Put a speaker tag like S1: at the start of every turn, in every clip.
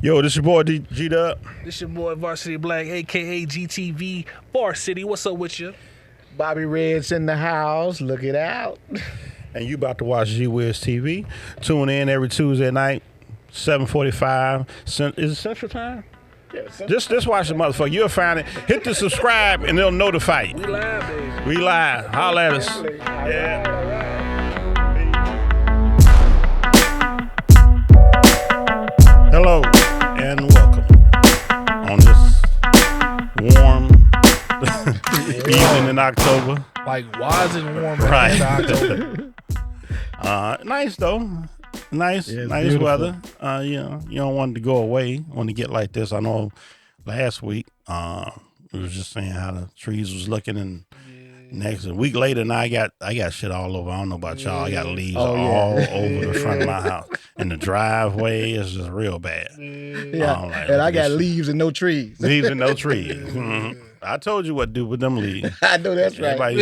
S1: Yo, this your boy G-Dub.
S2: This your boy Varsity Black, a.k.a. GTV Varsity. What's up with you?
S3: Bobby Red's in the house. Look it out.
S1: And you about to watch G-Wiz-TV. Tune in every Tuesday night, 7:45. Is it Central Time?
S3: Yeah,
S1: Just watch the motherfucker. You'll find it. Hit the subscribe and they'll notify you.
S2: We live, baby.
S1: We live. Holla at us. Yeah. Hello and welcome on this warm evening in October.
S2: Like, why is it warm
S1: Right.
S2: in October?
S1: Nice though. Nice
S3: beautiful.
S1: weather. You don't want to go away when to get like this. I know last week we was just saying how the trees was looking, and next a week later, now I got shit all over. I don't know about y'all. I got leaves all over the front of my house, and the driveway is just real bad.
S3: Yeah, and I got leaves and no trees.
S1: Leaves and no trees. Mhm. I told you what to do with them leaves.
S3: I know that's right.
S1: right.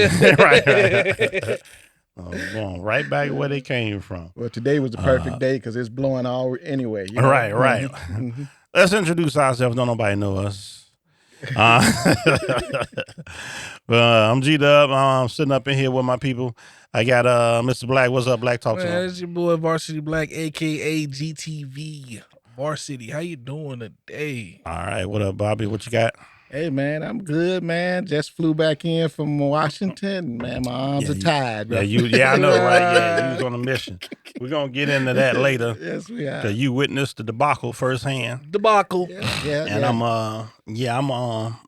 S1: Going right back where they came from.
S3: Well, today was the perfect day because it's blowing all anyway. You know?
S1: Right. Let's introduce ourselves. Don't nobody know us. I'm G-Dub. I'm sitting up in here with my people. I got Mr. Black. What's up, Black? Talk to
S2: Man,
S1: him.
S2: it's your boy Varsity Black, a.k.a. GTV Varsity. How you doing today?
S1: All right. What up, Bobby? What you got?
S3: Hey, man, I'm good, man. Just flew back in from Washington. Man, my arms are tired. Bro.
S1: Yeah, I know, right? Yeah, you was on a mission. We're gonna get into that later.
S3: Yes, we are.
S1: Cause you witnessed the debacle firsthand.
S2: Debacle.
S3: Yeah.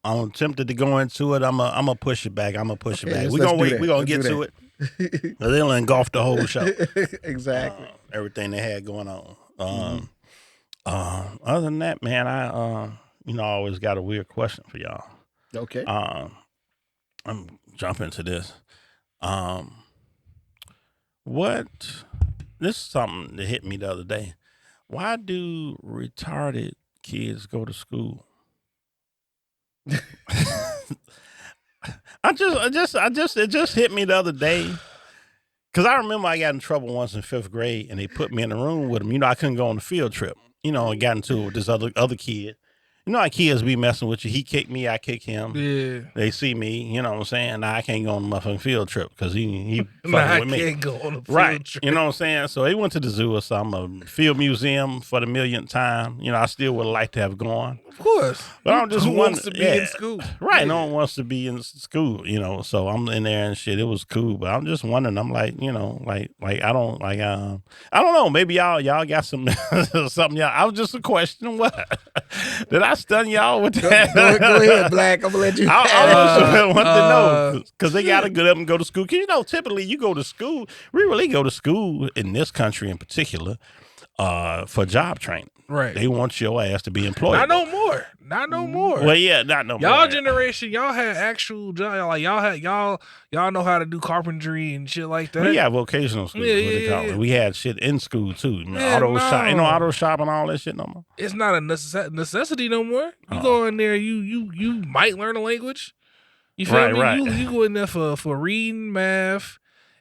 S1: I'm tempted to go into it. I'm gonna push it back. I'm gonna push it back.
S3: let's
S1: We're gonna
S3: do
S1: wait.
S3: that.
S1: We're gonna
S3: Let's
S1: get
S3: do
S1: to it. They'll engulf the whole show.
S3: Exactly.
S1: Everything they had going on. Other than that, man, I always got a weird question for y'all.
S3: Okay.
S1: I'm jumping to this. This is something that hit me the other day. Why do retarded kids go to school? It just hit me the other day. Cause I remember I got in trouble once in 5th grade and they put me in a room with them. I couldn't go on the field trip. And got into it with this other kid. How kids be messing with you. He kicked me, I kick him.
S2: Yeah.
S1: They see me, you know what I'm saying? Now I can't go on the motherfucking field trip because he fucking
S2: Nah,
S1: with
S2: I
S1: me.
S2: can't go on a field
S1: Right.
S2: trip.
S1: You know what I'm saying? So they went to the zoo or something, a field museum for the millionth time. I still would like to have gone.
S2: Of course.
S1: But I'm just
S2: Who wants to
S1: wondering-
S2: be in school?
S1: Right.
S2: Yeah.
S1: No one wants to be in school, so I'm in there and shit. It was cool. But I'm just wondering, I'm like, I don't know. Maybe y'all got some something y'all. I was just a question. What? Did I stun y'all with that?
S3: Go ahead, Black. I'm gonna let you.
S1: I want to know because they got to get up and go to school. Cause typically you go to school. We really go to school in this country in particular for job training.
S2: Right.
S1: They want your ass to be employed.
S2: Not no more. Not no more.
S1: Well, yeah, not no more.
S2: Y'all generation, y'all had actual job. Like y'all know how to do carpentry and shit like that.
S1: We got vocational school.
S2: Yeah,
S1: what they
S2: yeah,
S1: call it.
S2: yeah.
S1: We had shit in school too.
S2: Yeah,
S1: Auto shop,
S2: no.
S1: auto shop and all that shit no more.
S2: It's not a necessity no more. You go in there, you might learn a language. You feel me?
S1: Right.
S2: You go in there for reading, math,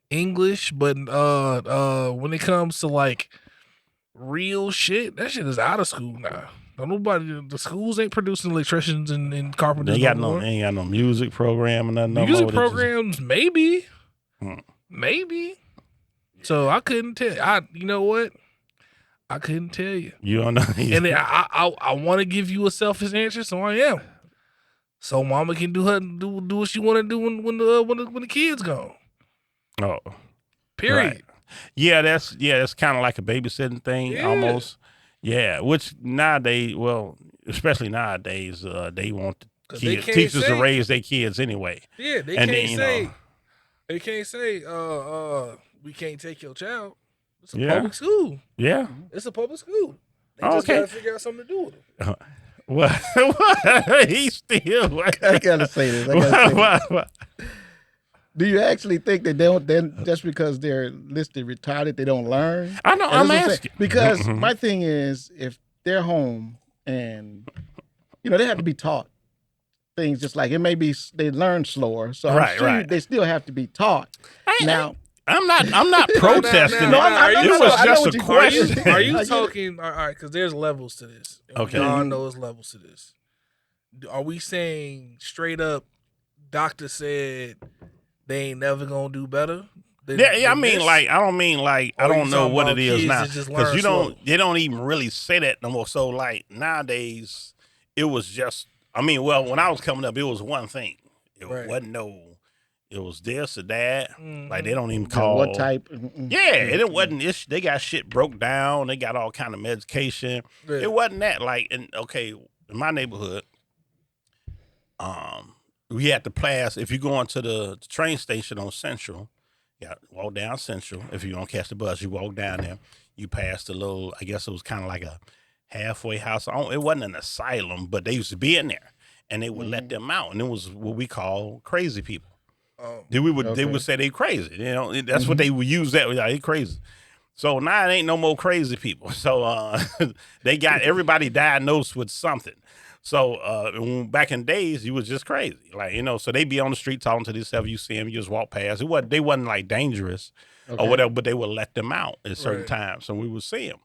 S2: English, but when it comes to like real shit, that shit is out of school now. The schools ain't producing electricians and carpenters.
S1: They ain't got no music program or nothing.
S2: Music
S1: no more.
S2: programs, maybe.
S1: Hmm.
S2: Maybe. So I couldn't tell. You know what? I couldn't tell you.
S1: You don't know.
S2: And then I want to give you a selfish answer, so I am. So mama can do what she want to do when the kids gone.
S1: Oh,
S2: Period.
S1: right. Yeah, that's kind of like a babysitting thing almost. Yeah, which nowadays, especially nowadays, they want the teachers to raise their kids anyway.
S2: Yeah, they
S1: And
S2: can't
S1: then,
S2: say. They can't say, we can't take your child. It's a
S1: Yeah.
S2: public school.
S1: Yeah.
S2: It's a public school. They just
S1: Okay.
S2: gotta figure out something to do with it.
S1: What? He still.
S3: I gotta say this.
S1: What?
S3: Do you actually think that they don't? Then just because they're listed retarded, they don't learn?
S1: I know.
S3: And
S1: I'm
S3: that's what saying.
S1: asking
S3: Because
S1: Mhm.
S3: my thing is, if they're home and they have to be taught things, just like it may be they learn slower, so I'm
S1: Right,
S3: sure
S1: right.
S3: they still have to be taught. Now,
S1: I'm not protesting.
S2: No,
S1: it was just a question.
S2: Are you talking? All right, because there's levels to this.
S1: Okay.
S2: We all know there's levels to this. Are we saying straight up? Doctor said they ain't never gonna do better.
S1: I mean, like, I don't mean like I don't know what it is now
S2: because
S1: they don't even really say that no more. So like nowadays, it was just. I mean, well, when I was coming up, it was one thing. It wasn't no. It was this or that.
S2: Mm-hmm.
S1: Like they don't even call
S3: what type.
S1: Yeah, it wasn't. They got shit broke down. They got all kind of medication.
S2: Yeah.
S1: It wasn't that. Like, in my neighborhood, we had to pass. If you go into the train station on Central, you got walk down Central. If you don't catch the bus, you walk down there. You pass the little. I guess it was kind of like a halfway house. It wasn't an asylum, but they used to be in there, and they would let them out, and it was what we call crazy people. They would say they crazy. You know, that's what they would use. That they crazy. So now it ain't no more crazy people. So they got everybody diagnosed with something. So back in days, you was just crazy, like So they be on the street talking to themselves. You see them, you just walk past. They wasn't like dangerous or whatever, but they would let them out at certain times, so we would see them.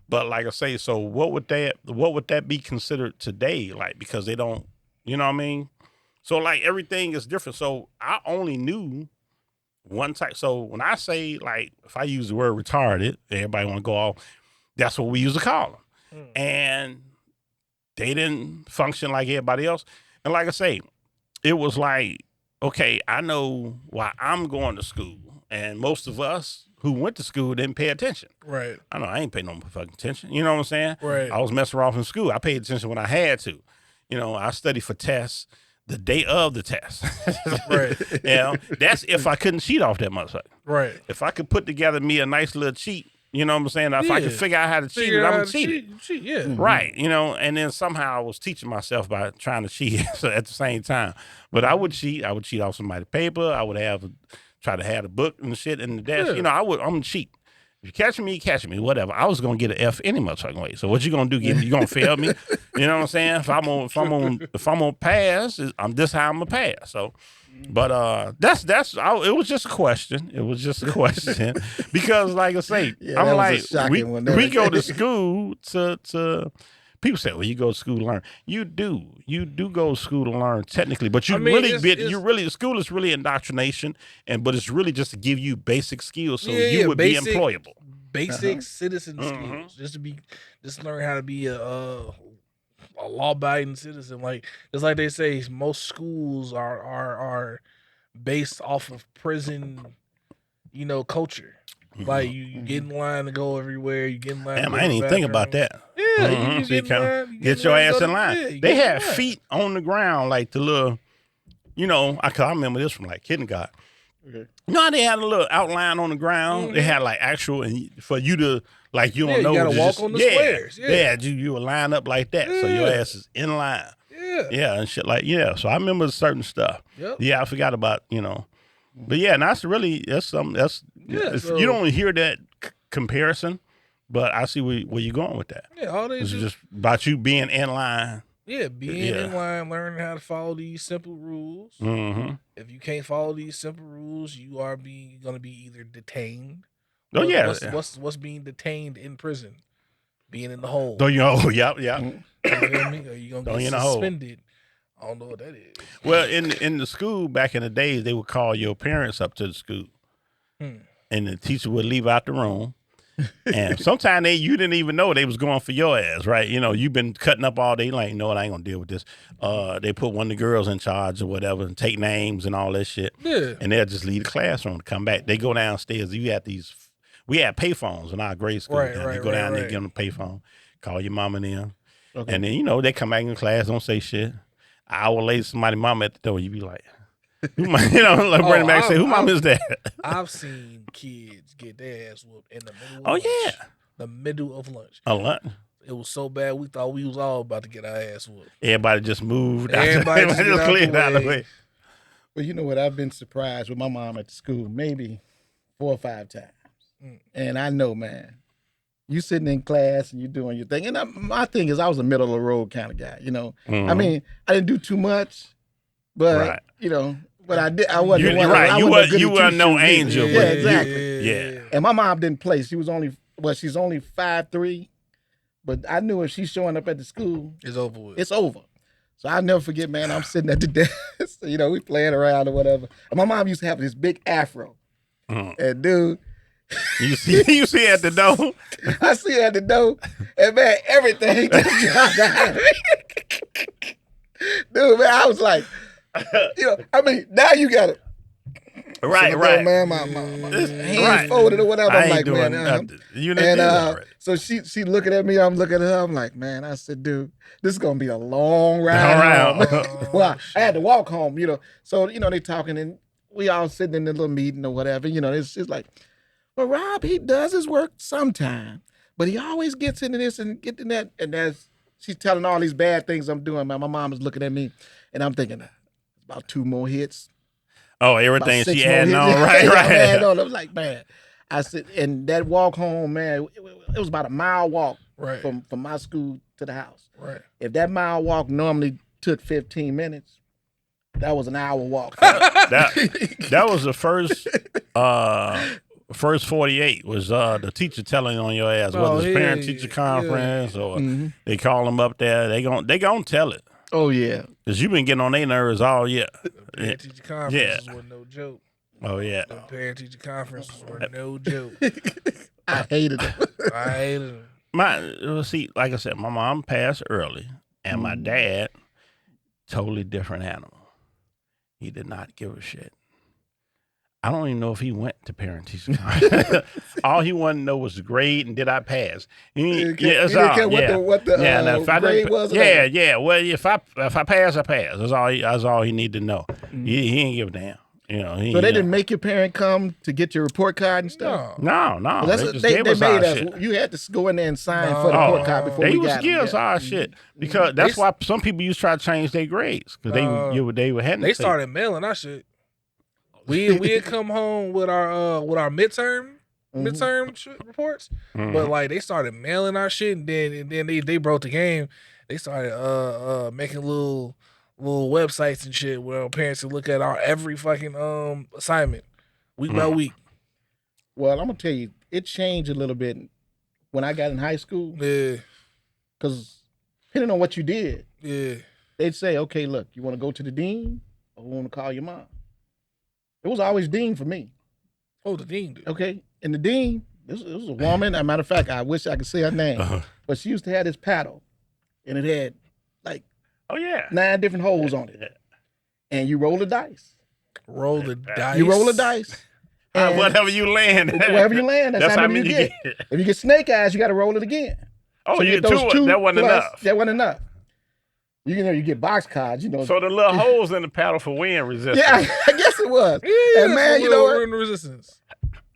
S1: But like I say, so what would that be considered today? Like because they don't, you know what I mean? So like everything is different. So I only knew one type. So when I say like if I use the word retarded, everybody want to go off. That's what we used to call them, and they didn't function like everybody else. And like I say, it was like, okay, I know why I'm going to school, and most of us who went to school didn't pay attention.
S2: Right.
S1: I know I ain't paying no fucking attention. You know what I'm saying?
S2: Right.
S1: I was messing around in school. I paid attention when I had to. I studied for tests the day of the test.
S2: Right.
S1: That's if I couldn't cheat off that motherfucker.
S2: Right.
S1: If I could put together me a nice little cheat, you know what I'm saying? If I could figure out how to cheat it, I'm going to cheat it.
S2: Cheat, yeah.
S1: Right. And then somehow I was teaching myself by trying to cheat at the same time. But I would cheat. I would cheat off somebody's paper. I would try to have the book and shit in the desk.
S2: Yeah.
S1: I'm going to cheat. If you catch me, you catch me, whatever. I was gonna get an F any motherfucking way. So what you gonna do? You gonna fail me? You know what I'm saying? If I'm gonna pass, this how I'm gonna pass. So, but it was just a question. It was just a question because, like I say, I'm like we go to school to. People say, "Well, you go to school to learn." You do go to school to learn technically, but the school is really indoctrination, but it's really just to give you basic skills so you would be employable.
S2: Basic citizen skills, just learn how to be a law-abiding citizen. Like just like they say, most schools are based off of prison, culture. Like you get in line to go everywhere. You get in line.
S1: Damn, I didn't even think about that.
S2: Yeah,
S1: you get your ass in line. They had feet on the ground, like the little, I remember this from like kindergarten. Okay. They had a little outline on the ground. Mm-hmm. They had like actual, and for you to like you don't know.
S2: You gotta walk on the squares.
S1: Yeah, you would line up like that, so your ass is in line. Yeah, and shit like So I remember certain stuff. Yep. Yeah, I forgot about But yeah, and that's something that's you don't hear that comparison, but I see where you're going with that.
S2: Yeah, all they
S1: it's just about you being in line.
S2: Yeah, being in line, learning how to follow these simple rules.
S1: Mm-hmm.
S2: If you can't follow these simple rules, you are going to be either detained. What's being detained in prison? Being in the hole.
S1: Yeah.
S2: You know what I mean? Or you gonna get suspended? I don't know what that is.
S1: Well, in the school back in the days, they would call your parents up to the school, and the teacher would leave out the room. And sometimes you didn't even know they was going for your ass, right? You've been cutting up all day, like, I ain't gonna deal with this. They put one of the girls in charge or whatever and take names and all that shit. Yeah. And they'll just leave the classroom to come back. They go downstairs. We had payphones in our grade school. Right, they go down there, get them a payphone, call your mama and them. Okay. And then, they come back in class, don't say shit. An hour later, somebody mama at the door, you be like, like Brandon Mack say, who mama is that?
S2: I've seen kids get their ass whooped in the middle of lunch. The middle of lunch.
S1: A lot.
S2: It was so bad we thought we was all about to get our ass whooped.
S1: Everybody just moved. Everybody just cleared out of the way.
S3: Well, you know what? I've been surprised with my mom at the school maybe 4 or 5 times. And I know, man, you sitting in class and you doing your thing. And my thing is I was a middle of the road kind of guy, I mean, I didn't do too much, but, but I wasn't.
S1: You're right. You wasn't no angel.
S3: Yeah, exactly.
S1: Yeah.
S3: And my mom didn't play. She was only she's only 5'3", but I knew if she's showing up at the school,
S2: it's over with.
S3: It's over. So I'll never forget, man. I'm sitting at the desk, we playing around or whatever. And my mom used to have this big afro, and dude.
S1: You see at the door?
S3: I see her at the door, and man, everything just dropped out of me. Dude, man, I was like, I mean, now you got it.
S1: Right.
S3: Man, my hands folded or whatever. I'm like, man,
S1: you didn't
S3: so she looking at me, I'm looking at her, I'm like, man, I said, dude, this is gonna be a long ride home. Well, I had to walk home, So, they talking, and we all sitting in the little meeting or whatever, it's just like, well, Rob, he does his work sometime, but he always gets into this and get in that. And as she's telling all these bad things I'm doing, man, my mom is looking at me, and I'm thinking, about 2 more hits.
S1: Oh, everything she adding on, right.
S3: I was like, man, I said, and that walk home, man, it was about a mile walk from my school to the house.
S2: Right.
S3: If that mile walk normally took 15 minutes, that was an hour walk.
S1: that was the first 48 was the teacher telling on your ass, whether it's parent-teacher conference or they call them up there, they gon' tell it.
S3: Oh, yeah.
S1: Because you've been getting on their nerves all year.
S2: Parent-teacher conferences were no joke.
S1: Oh, yeah.
S2: The parent-teacher conferences were no joke.
S3: I hated it.
S2: I hated them.
S1: See, like I said, my mom passed early, and my dad, totally different animal. He did not give a shit. I don't even know if he went to parent-teacher conference. All he wanted to know was the grade and did I pass.
S3: He didn't care what the grade was.
S1: Yeah. Well, if I pass, I pass. That's all he needed to know. He didn't give a damn.
S3: So they didn't make your parent come to get your report card and stuff?
S1: No.
S3: Well,
S1: they
S3: made us.
S1: shit.
S3: You had to go in there and sign for the report card before we got
S1: give us our shit. Because that's why some people used to try to change their grades. Because they were heading.
S2: They started mailing our shit. We'd come home with our midterm reports, but like they started mailing our shit, and then they broke the game. They started making little websites and shit where our parents could look at our every fucking assignment week by week.
S3: Well, I'm gonna tell you, it changed a little bit when I got in high school.
S2: Yeah,
S3: because depending on what you did,
S2: they'd
S3: say, okay, look, you want to go to the dean or you want to call your mom. It was always dean for me.
S2: Oh, the dean, dude. Okay.
S3: And the dean, this was a woman. As a matter of fact, I wish I could say her name. But she used to have this paddle. And it had like 9 different holes on it. And you roll the dice.
S2: Roll the dice?
S3: You roll the dice.
S1: Whatever you land.
S3: Wherever you land, that's how many you get. If you get snake eyes, you got to roll it again.
S1: Oh, so you get two. That wasn't enough.
S3: That wasn't enough. You get box cards,
S1: So the little holes in the paddle for wind resistance.
S3: Yeah, I guess it was.
S2: Yeah,
S3: and man, you know what?
S2: Wind resistance.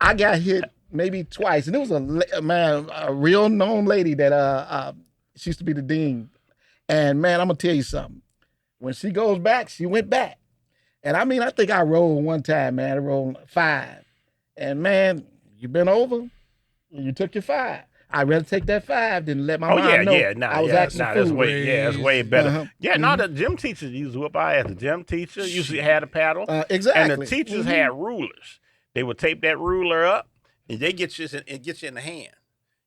S3: I got hit maybe twice, and it was a real known lady that she used to be the dean. And man, I'm gonna tell you something. When she goes back, she went back, and I mean, I think I rolled one time, man. I rolled 5, and man, you been over, you took your 5. I'd rather take that 5 than let my mom know I was acting
S1: that's way better. The gym teachers used to whoop our ass. The gym teacher usually had a paddle.
S3: Exactly.
S1: And the teachers had rulers. They would tape that ruler up, and they get you in the hand.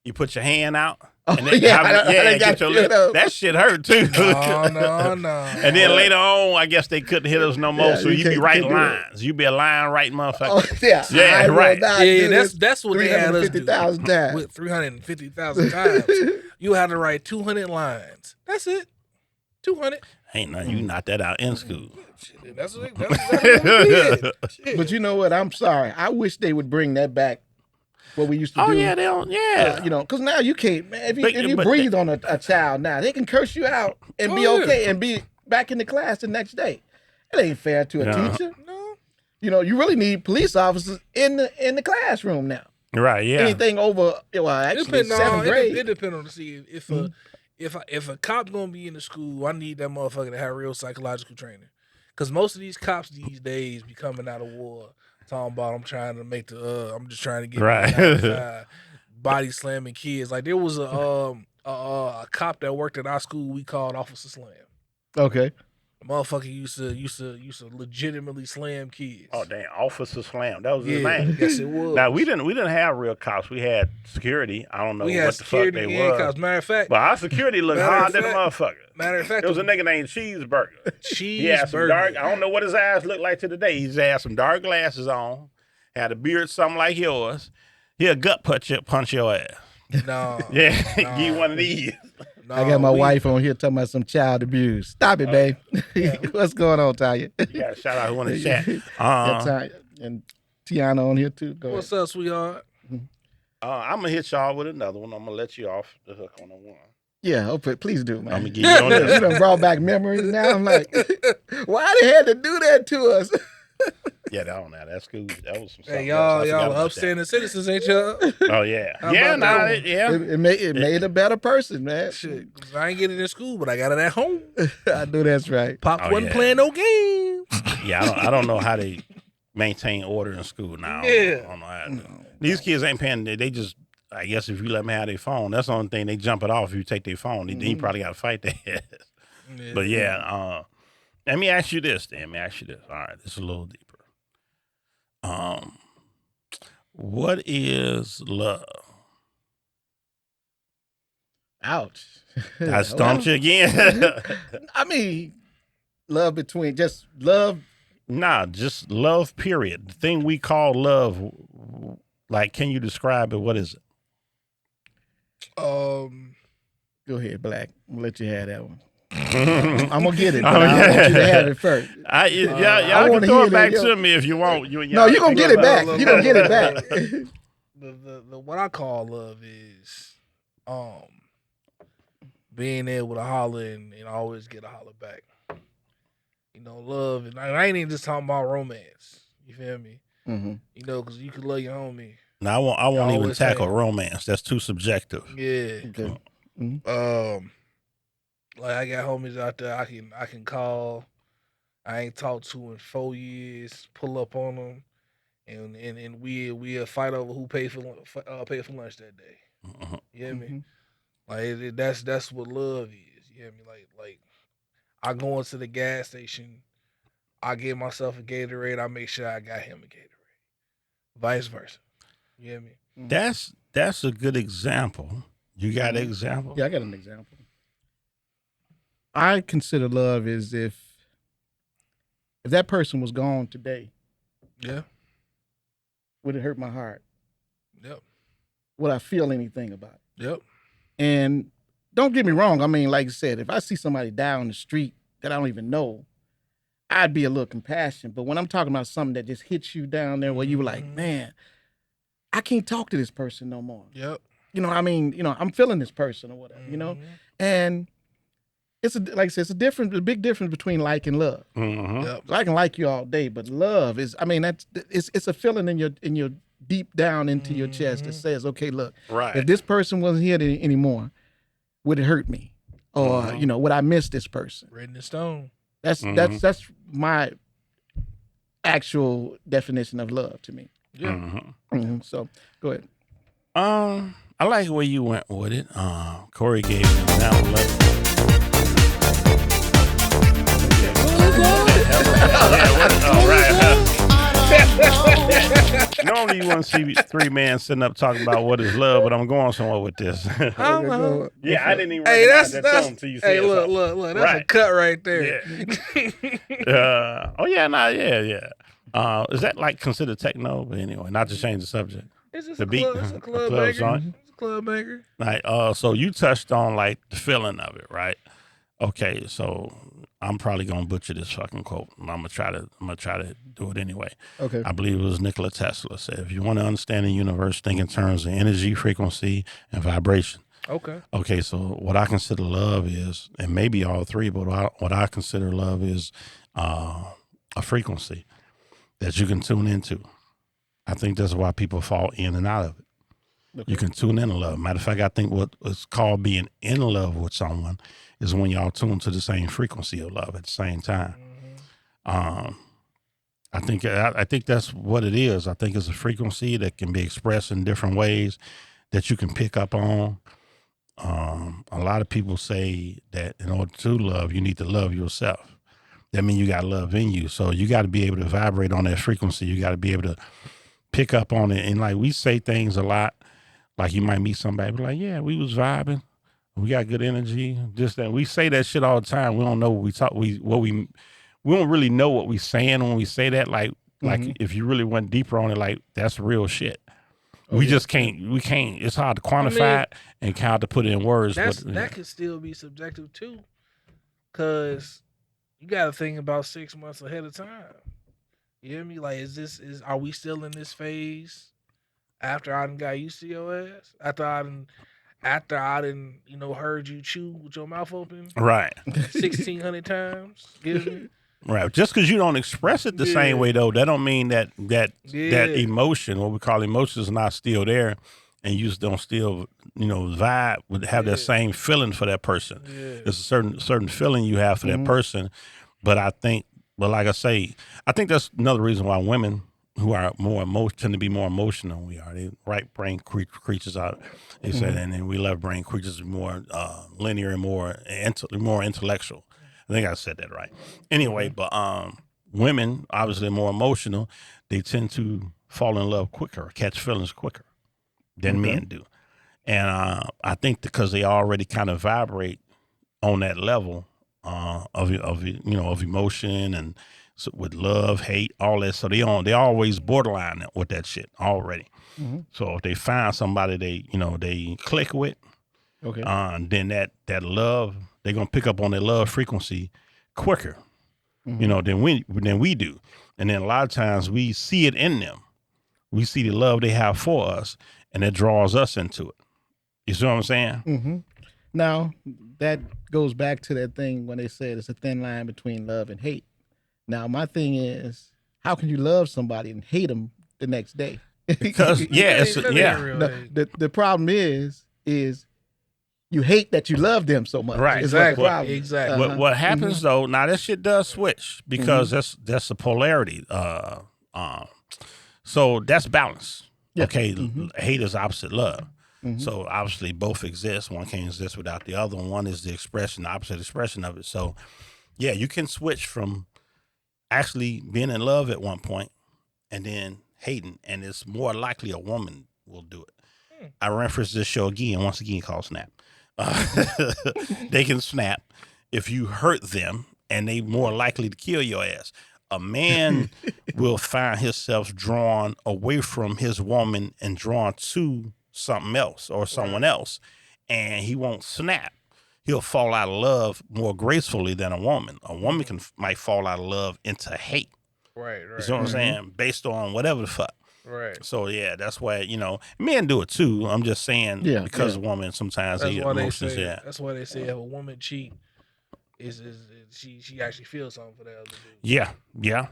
S1: You put your hand out. And that shit hurt too.
S2: No.
S1: And then later on, I guess they couldn't hit us no more. So you be writing lines. You be a line writing motherfucker. Right.
S2: That's what they had us do.
S3: 350,000 times.
S2: With 350,000 times, you had to write 200 lines. That's it. 200.
S1: Ain't nothing. You knock that out in school.
S2: That's exactly what we did.
S3: But you know what? I'm sorry. I wish they would bring that back. What we used to do.
S1: Oh, yeah, they don't,
S3: because now you can't, man. If you breathe on a child now, they can curse you out and be okay and be back in the class the next day. It ain't fair to a teacher. No. You really need police officers in the classroom now.
S1: Right, yeah.
S3: Anything over, actually, 7th grade.
S2: It depends on if a cop gonna be in the school, I need that motherfucker to have real psychological training. Because most of these cops these days be coming out of war. Talking about I'm just trying to get body slamming kids. Like there was a cop that worked at our school we called Officer Slam.
S3: Okay.
S2: Motherfucker used to legitimately slam kids.
S1: Oh damn, Officer Slam. That was his name.
S2: Yes, it was.
S1: Now we didn't have real cops. We had security. I don't know
S2: we had
S1: what the fuck they
S2: security and
S1: was.
S2: cops. Matter of fact,
S1: But our security looked hard than a motherfucker.
S2: Matter of fact,
S1: There was a nigga named Cheeseburger. He had some
S2: Cheeseburger.
S1: dark. I don't know what his eyes looked like to today. He had some dark glasses on. Had a beard something like yours. He'll gut punch your ass.
S2: No.
S1: Yeah,
S2: No.
S1: give you one of these.
S2: No,
S3: I got my wife on here talking about some child abuse. Stop it, babe. What's going on, Tanya?
S1: You got to shout out who in the chat.
S3: Got Tanya and Tiana on here too. Go
S2: What's
S3: ahead.
S2: up, sweetheart?
S1: I'm gonna hit y'all with another one. I'm gonna let you off the hook on the one.
S3: Yeah, please do, man.
S1: I'm gonna give you on
S3: You
S1: this.
S3: done brought back memories now. I'm like, why they had to do that to us?
S1: Yeah, that on that. That's cool. That was some.
S2: Hey,
S1: something else. I
S2: y'all
S1: forgot about
S2: upstanding citizens, ain't y'all?
S1: that. Oh yeah,
S2: How
S1: yeah,
S2: about
S1: nah,
S2: that?
S1: yeah.
S3: It made a better person, man.
S2: Shit, 'cause I ain't getting it in school, but I got it at home.
S3: I know that's right.
S2: Pop
S1: Oh,
S2: wasn't
S1: yeah.
S2: playing no games.
S1: Yeah, I don't know how they maintain order in school now.
S2: Yeah.
S1: I don't know how to do it. These kids ain't paying. They just. I guess if you let them have their phone, that's the only thing they jump it off. If you take their phone, then you probably got to fight their ass.
S2: Yeah.
S1: But yeah, let me ask you this. Then. Let me ask you this. All right, this is a little deeper. What is love?
S3: Ouch.
S1: I stumped you again.
S3: I mean, love between just love.
S1: Nah, just love. Period. The thing we call love. Like, can you describe it? What is it?
S3: Go ahead, Black. I'm gonna let you have that one. I'm gonna get it.
S1: Oh,
S3: But I want
S1: yeah.
S3: you to have it first.
S1: Y'all
S3: I
S1: can
S3: wanna
S1: throw
S3: hear
S1: it back
S3: that,
S1: to me if you want.
S3: No, you're gonna get it back. You're gonna get it back.
S2: The what I call love is being able to holler and always get a holler back. You know, love, and I ain't even just talking about romance. You feel me?
S3: Mm-hmm.
S2: You know, because you could love your homie.
S1: Now I won't even
S2: always
S1: tackle
S2: say-
S1: romance. That's too subjective.
S2: Yeah.
S3: Okay.
S2: Like I got homies out there I can call. I ain't talked to in 4 years. Pull up on them, and we'll fight over who paid for lunch that day.
S1: Mhm.
S2: You hear me?
S3: Mhm.
S2: Like that's what love is. You hear me? Like I go into the gas station, I get myself a Gatorade. I make sure I got him a Gatorade. Vice versa. You hear me?
S1: That's a good example. You got an example?
S3: Yeah, I got an example. I consider love is if that person was gone today,
S2: Yeah.
S3: would it hurt my heart?
S2: Yep.
S3: Would I feel anything about it?
S2: Yep.
S3: And don't get me wrong. I mean, like you said, if I see somebody die on the street that I don't even know, I'd be a little compassionate. But when I'm talking about something that just hits you down there where you were like, man, I can't talk to this person no more.
S2: Yep.
S3: You know, I mean, I'm feeling this person or whatever, you know? And it's like I said, a big difference between like and love.
S1: Mm-hmm.
S2: Yep.
S3: I can like you all day, but love is, I mean, it's a feeling in your deep down into your chest that says, okay, look,
S1: Right.
S3: if this person wasn't here anymore, would it hurt me? Or, would I miss this person?
S2: Written in stone.
S3: That's my actual definition of love to me.
S2: Yeah.
S1: Mm-hmm.
S3: So go ahead.
S1: I like where you went with it. Corey gave an example of it. Normally you want to see three men sitting up talking about what is love, but I'm going somewhere with this. Yeah, I didn't even
S2: Hey,
S1: recognize
S2: that's
S1: that tone until you said
S2: hey, look,
S1: something.
S2: look, that's a
S1: Right.
S2: cut right there.
S1: Yeah. Yeah. Is that like considered techno? But anyway, not to change the subject.
S2: It's just
S1: The
S2: a
S1: beat,
S2: club, it's a
S1: a
S2: club
S1: club
S2: banger.
S1: song.
S2: It's a club banger.
S1: Like, so you touched on like the feeling of it, right? Okay, so I'm probably gonna butcher this fucking quote. I'm gonna try to do it anyway.
S3: Okay.
S1: I believe it was Nikola Tesla said, "If you want to understand the universe, think in terms of energy, frequency, and vibration."
S2: Okay.
S1: Okay, so what I consider love is, and maybe all three, but what I consider love is a frequency that you can tune into. I think that's why people fall in and out of it.
S3: Okay.
S1: You can tune in to love. Matter of fact, I think what is called being in love with someone is when y'all tune to the same frequency of love at the same time. I think that's what it is. I think it's a frequency that can be expressed in different ways that you can pick up on. A lot of people say that in order to love, you need to love yourself. that means you got love in you. So you got to be able to vibrate on that frequency. You got to be able to pick up on it. And like we say things a lot, like you might meet somebody, be like, yeah, we was vibing. We got good energy. Just that we say that shit all the time. We don't know what we talk. We don't really know what we saying when we say that. Like if you really went deeper on it, like that's real shit. We just can't. We can't. It's hard to quantify it and hard to put it in words.
S2: That could still be subjective too, because you got to think about 6 months ahead of time. You hear me? Like, are we still in this phase after I done got used to your ass? After I done, heard you chew with your mouth open,
S1: right,
S2: 1,600 times. Give me.
S1: Right. Just because you don't express it the same way, though, that don't mean that emotion, what we call emotion, is not still there, and you just don't still, vibe, would have that same feeling for that person. Yeah. There's a certain feeling you have for that person, but like I say, I think that's another reason why women who are tend to be more emotional than we are. They right brain creatures out. They said, and then we left brain creatures more linear and more intellectual. I think I said that right. Anyway, but women, obviously more emotional, they tend to fall in love quicker, catch feelings quicker than men do. And I think because they already kind of vibrate on that level of emotion and so with love, hate, all that. So they always borderline with that shit already. So if they find somebody they click with, then that love, they're gonna pick up on their love frequency quicker, than we do. And then a lot of times we see it in them. We see the love they have for us, and it draws us into it. You see what I'm saying?
S3: Now that goes back to that thing when they said it's a thin line between love and hate. Now my thing is, how can you love somebody and hate them the next day?
S1: Because
S3: the problem is you hate that you love them so much.
S1: Right.
S2: Exactly.
S1: What happens though, now that shit does switch because that's a polarity. So that's balance. Yeah. Okay. Hate is opposite love. So obviously both exist. One can't exist without the other. One is the opposite expression of it. So yeah, you can switch from actually being in love at one point and then hating. And it's more likely a woman will do it. I reference this show once again called Snap. They can snap if you hurt them, and they more likely to kill your ass. A man will find himself drawn away from his woman and drawn to something else or someone else, and he won't snap. He'll fall out of love more gracefully than a woman. A woman might fall out of love into hate.
S2: Right.
S1: You know what I'm saying? Based on whatever the fuck.
S2: Right.
S1: So yeah, that's why men do it too. I'm just saying because a woman sometimes they emotions.
S2: That's why they say if a woman cheat, is she actually feels something for the other dude.
S1: Yeah.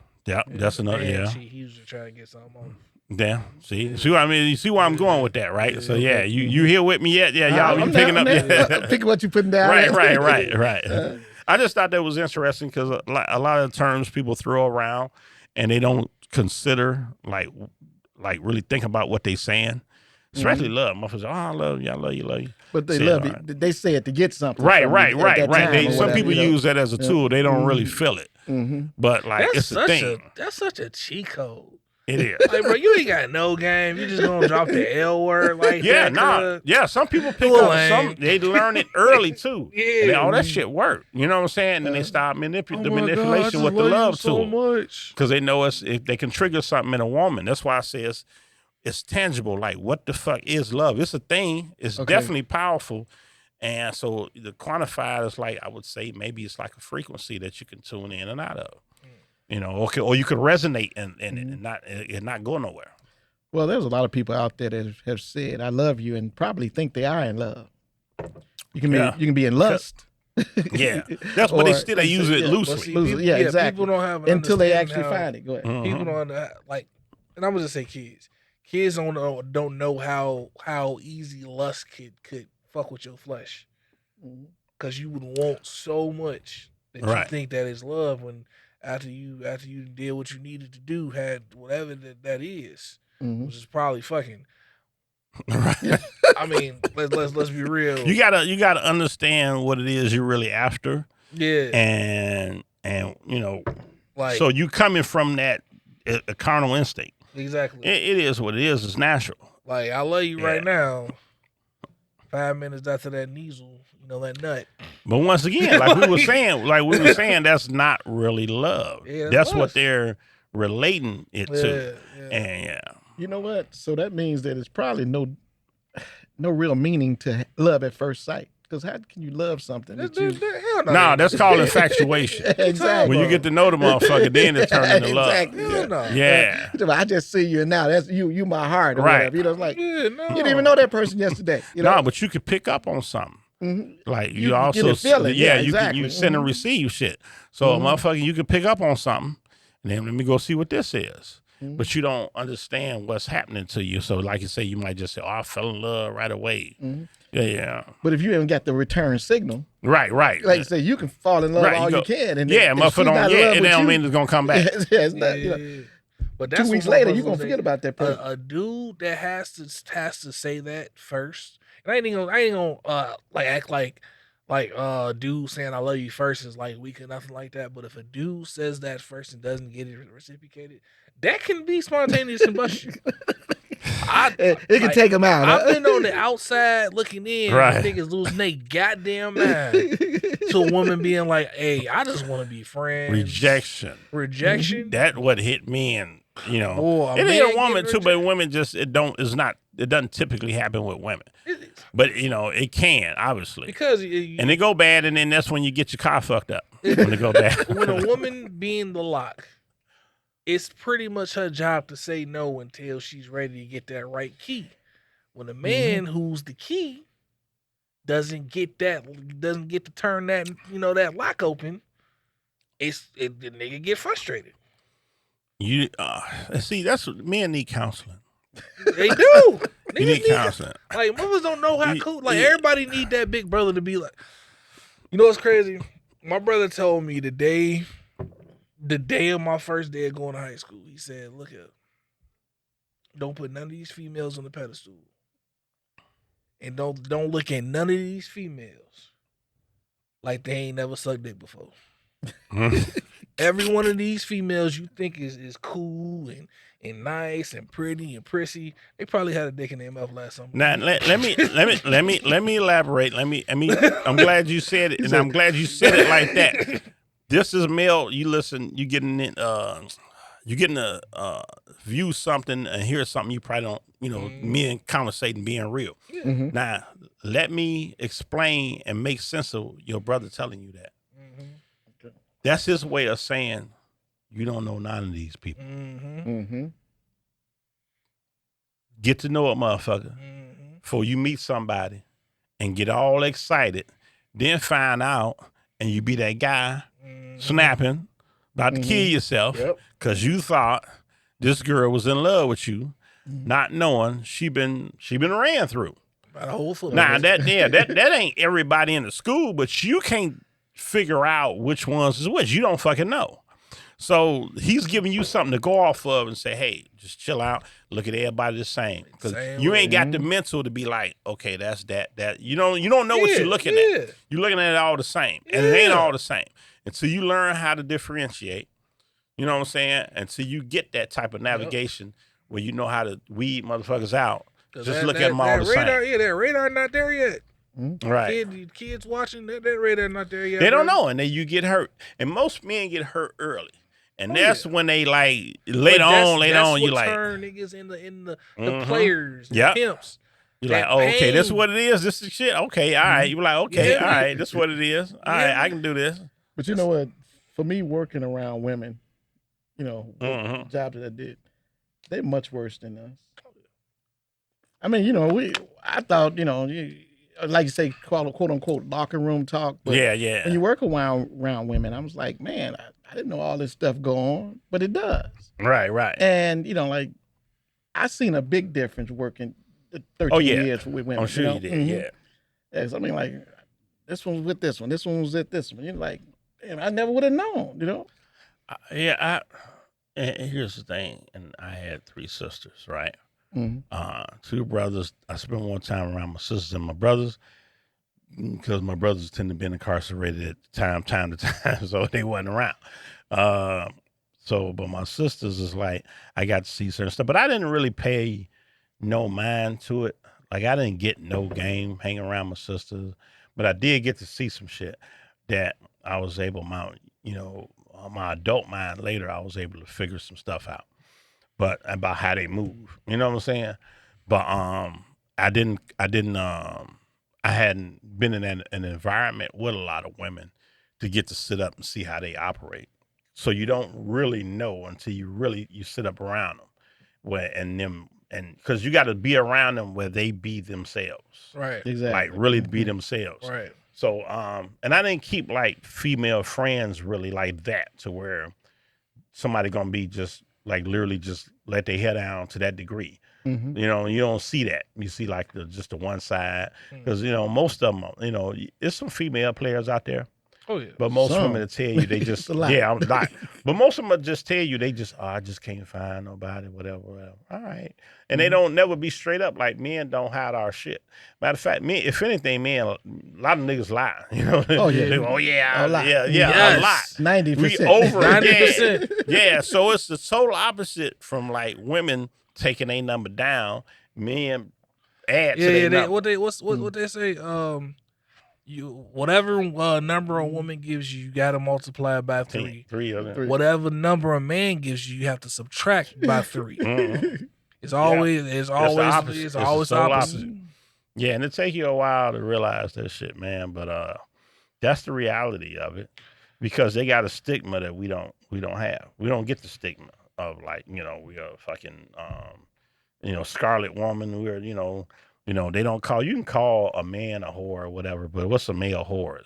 S1: That's another.
S2: He was just trying to get something on.
S1: Yeah. See what I mean? You see where I'm going with that, right? So you here with me yet? Yeah, y'all.
S3: I'm
S1: picking up.
S3: Picking what you putting down.
S1: Right. I just thought that was interesting because a lot of terms people throw around and they don't consider like really think about what they saying. Especially love. Motherfuckers, I love you, I love you.
S3: But they love it. They say it to get something.
S1: Right. Some people use that as a tool. They don't really feel it. But like it's a thing.
S2: That's such a cheat code.
S1: It is.
S2: Like, bro, you ain't got no game. You just gonna drop the L word like that.
S1: Yeah, some people pick up they learn it early too. And all that shit work. You know what I'm saying? And they start manipulation with the love tool. Because they know if they can trigger something in a woman. That's why I say it's tangible. Like, what the fuck is love? It's a thing. It's definitely powerful. And so the quantified is like, I would say maybe it's like a frequency that you can tune in and out of. Or you could resonate and not go nowhere.
S3: Well, there's a lot of people out there that have said "I love you" and probably think they are in love. You can be in lust.
S1: Yeah, that's what they use it loosely.
S3: Yeah, exactly.
S2: People don't have
S3: until they actually find it. Go ahead.
S2: People don't like, and I'm gonna just say kids. Kids don't know how easy lust could fuck with your flesh, because you would want so much that you think that is love when. After you did what you needed to do, had whatever that is, which is probably fucking.
S1: Right.
S2: I mean, let's be real.
S1: You gotta understand what it is you're really after.
S2: Yeah.
S1: and
S2: Like,
S1: so you coming from that a carnal instinct.
S2: exactly.
S1: It is what it is. It's natural.
S2: Like, I love you right now. 5 minutes after that neasel, that nut.
S1: But once again, like we were saying, that's not really love.
S2: Yeah,
S1: that's
S2: lust.
S1: what they're relating it to.
S2: Yeah.
S1: And
S3: You know what? So that means that it's probably no real meaning to love at first sight. Because how can you love something that you...
S2: Hell no.
S1: nah, that's called infatuation.
S3: Exactly.
S1: When you get to know the motherfucker, then it turns into love.
S3: Exactly.
S2: Hell no.
S1: Yeah.
S3: I just see you now. That's you my heart. Or
S1: Right.
S3: whatever. It's like,
S2: Yeah, no.
S3: you didn't even know that person yesterday.
S1: No, but you could pick up on something.
S3: Mm-hmm.
S1: Like
S3: You
S1: you
S3: can
S1: also,
S3: get a feeling. Yeah,
S1: you
S3: exactly.
S1: can send and receive shit. So a motherfucker, you can pick up on something, and then let me go see what this is. But you don't understand what's happening to you. So like you say, you might just say, "Oh, I fell in love right away." Yeah.
S3: But if you haven't got the return signal,
S1: Right.
S3: like you say, you can fall in love
S1: Right,
S3: all
S1: you
S3: you
S1: go-
S3: can. And
S1: Yeah,
S3: if
S1: motherfucker
S3: she's not
S1: don't.
S3: in
S1: Yeah,
S3: love
S1: it
S3: with
S1: don't
S3: you,
S1: mean it's gonna come back.
S3: it's not,
S2: Yeah. But that's
S3: 2 weeks
S2: what
S3: later,
S2: motherfuckers
S3: you're gonna
S2: say.
S3: forget about that person.
S2: A dude that has to say that first. And I ain't gonna like act like dude saying I love you first is like weak or nothing like that. But if a dude says that first and doesn't get it reciprocated, that can be spontaneous combustion.
S3: It can take him out.
S2: I've been on the outside looking in,
S1: Right.
S2: and niggas losing their goddamn mind to a woman being like, "Hey, I just want to be friends." Rejection.
S1: That what hit men.
S2: Boy, a
S1: It
S2: man
S1: ain't a woman
S2: getting
S1: too, but women just it doesn't typically happen with women. But it can obviously.
S2: Because
S1: And it go bad, and then that's when you get your car fucked up. When it go bad.
S2: when a woman being the lock, it's pretty much her job to say no until she's ready to get that right key. When a man who's the key doesn't get to turn that that lock open, the nigga get frustrated.
S1: You see, that's what men need counseling.
S2: They do.
S1: You need counseling.
S2: Like mothers don't know how cool. Like everybody need that big brother to be like. You know what's crazy? My brother told me the day of my first day of going to high school, he said, "Look up, don't put none of these females on the pedestal, and don't look at none of these females like they ain't never sucked dick before. Every one of these females you think is cool and nice and pretty and prissy, they probably had a dick in their mouth last summer."
S1: Now let me elaborate. I'm glad you said it, and I'm glad you said it like that. This is male. You listen. You getting it. You getting to view something and hear something you probably don't. Men conversating, being real.
S3: Mm-hmm.
S1: Now let me explain and make sense of your brother telling you that. That's his way of saying you don't know none of these people. Get to know a motherfucker before you meet somebody and get all excited, then find out and you be that guy snapping, about to kill yourself because you thought this girl was in love with you, not knowing she been ran through.
S2: About a whole foot.
S1: Now that ain't everybody in the school, but you can't figure out which ones is which. You don't fucking know. So he's giving you something to go off of and say, hey, just chill out. Look at everybody the same. Because you ain't got the mental to be like, okay, that's that. You don't know what you're looking at. You're looking at it all the same. And it ain't all the same. Until you learn how to differentiate, you know what I'm saying? Until you get that type of navigation where you know how to weed motherfuckers out. Just look at them all the
S2: radar,
S1: same.
S2: Yeah, that radar not there yet.
S1: Right.
S2: Kids watching, that radar not there yet.
S1: They don't know, and then you get hurt. And most men get hurt early. And that's when they like later on, you like
S2: turn niggas in the players, the pimps.
S1: You're like, oh, okay, this is what it is. This is shit. Okay, all right. You're like, okay, all right, this is what it is. All right, I can do this.
S3: But you know what? For me, working around women, jobs that I did, they're much worse than us. I mean, I thought, like you say, quote unquote, locker room talk. But
S1: yeah.
S3: when you work around women, I was like, man, I didn't know all this stuff go on, but it does.
S1: Right.
S3: And, like, I seen a big difference working 13 years with women.
S1: I'm sure you did,
S3: Yeah, so I mean, like, this one was with this one. This one was with this one. You're like, damn, I never would have known,
S1: And here's the thing, and I had 3 sisters, right?
S3: Mm-hmm.
S1: 2 brothers. I spent more time around my sisters than my brothers. because my brothers tend to be incarcerated at time to time, so they wasn't around. But my sisters is like, I got to see certain stuff, but I didn't really pay no mind to it. Like, I didn't get no game hanging around my sisters, but I did get to see some shit that I was able, my adult mind later, I was able to figure some stuff out, but about how they move, you know what I'm saying? But I hadn't been in an environment with a lot of women to get to sit up and see how they operate. So you don't really know until you sit up around them, and because you got to be around them where they be themselves,
S2: Right?
S3: Exactly.
S1: Like really be themselves,
S2: Right.
S1: So and I didn't keep like female friends really like that to where somebody gonna be just like literally just let their head down to that degree.
S3: Mm-hmm.
S1: You know, you don't see that. You see like just the one side, because most of them, there's some female players out there.
S2: Oh yeah.
S1: But most women will tell you they just
S3: a lot.
S1: I'm not. But most of them will just tell you they just I just can't find nobody, whatever. All right, and they don't never be straight up. Like men don't hide our shit. Matter of fact, if anything, men, a lot of niggas lie.
S3: Oh yeah.
S1: They go, oh yeah,
S3: A lot.
S1: yeah,
S2: Yes.
S1: a lot.
S3: 90%.
S1: We over
S2: 90%.
S1: Yeah, so it's the total opposite from like women taking a number down. Men add to their number.
S2: What they say? You whatever number a woman gives you, you gotta multiply it by 3.
S1: Three of them.
S2: Whatever number a man gives you, you have to subtract by 3.
S1: Mhm.
S2: It's always
S1: opposite.
S2: it's
S1: the
S2: always
S1: total
S2: opposite.
S1: Yeah, and it take you a while to realize that shit, man. But that's the reality of it, because they got a stigma that we don't have. We don't get the stigma of like we are fucking scarlet woman. We're they don't call you can call a man a whore or whatever, but what's a male whore?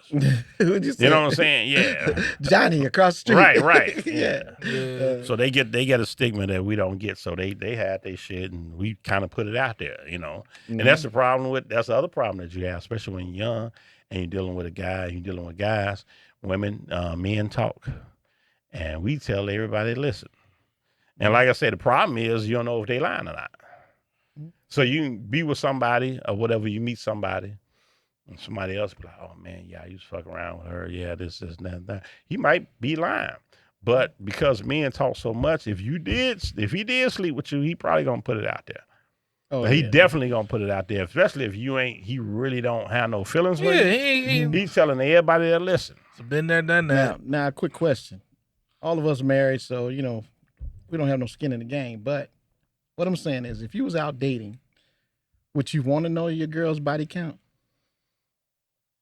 S3: What'd you say?
S1: You know what I'm saying? Yeah.
S3: Johnny across the street.
S1: Right. Yeah.
S2: Yeah.
S1: So they get a stigma that we don't get. So they had their shit, and we kind of put it out there, And that's the problem that's the other problem that you have, especially when you're young and you're dealing with a guy, you're dealing with guys, women, men talk, and we tell everybody to listen. And like I said, the problem is you don't know if they lying or not. So you can be with somebody or whatever, you meet somebody, and somebody else be like, oh man, yeah, I used to fuck around with her. Yeah, this, and that. He might be lying. But because men talk so much, if he did sleep with you, he probably gonna put it out there.
S3: Oh,
S1: But he definitely gonna put it out there, especially if he really don't have no feelings with you. He's telling everybody to listen.
S2: So been there, done that.
S3: Now, a quick question. All of us married, so we don't have no skin in the game. But what I'm saying is, if you was out dating, would you want to know your girl's body count?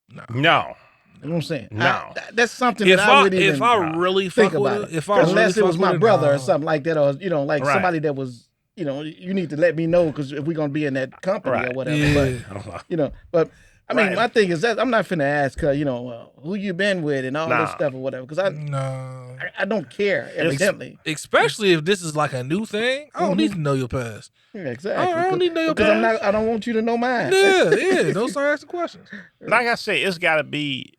S1: No.
S3: You know what I'm saying?
S1: No.
S3: That's something that I would even
S2: if I really
S3: think
S2: fuck
S3: about
S2: with
S3: it.
S2: it, if I
S3: Unless
S2: really
S3: it was
S2: fuck
S3: my
S2: with it,
S3: brother or
S2: nah.
S3: something like that, or like
S1: Right.
S3: somebody that was, you need to let me know, because if we're gonna be in that company
S1: Right.
S3: or whatever.
S2: Yeah.
S3: But I mean,
S1: Right.
S3: my thing is that I'm not finna ask her, who you been with and all this stuff or whatever, because
S2: No.
S3: I don't care, evidently.
S2: Especially if this is like a new thing, I don't need to know your past.
S3: Yeah, exactly.
S2: I don't need to know your
S3: because
S2: past.
S3: I don't want you to know mine.
S2: Yeah. Don't start asking questions.
S1: Like I say, it's gotta be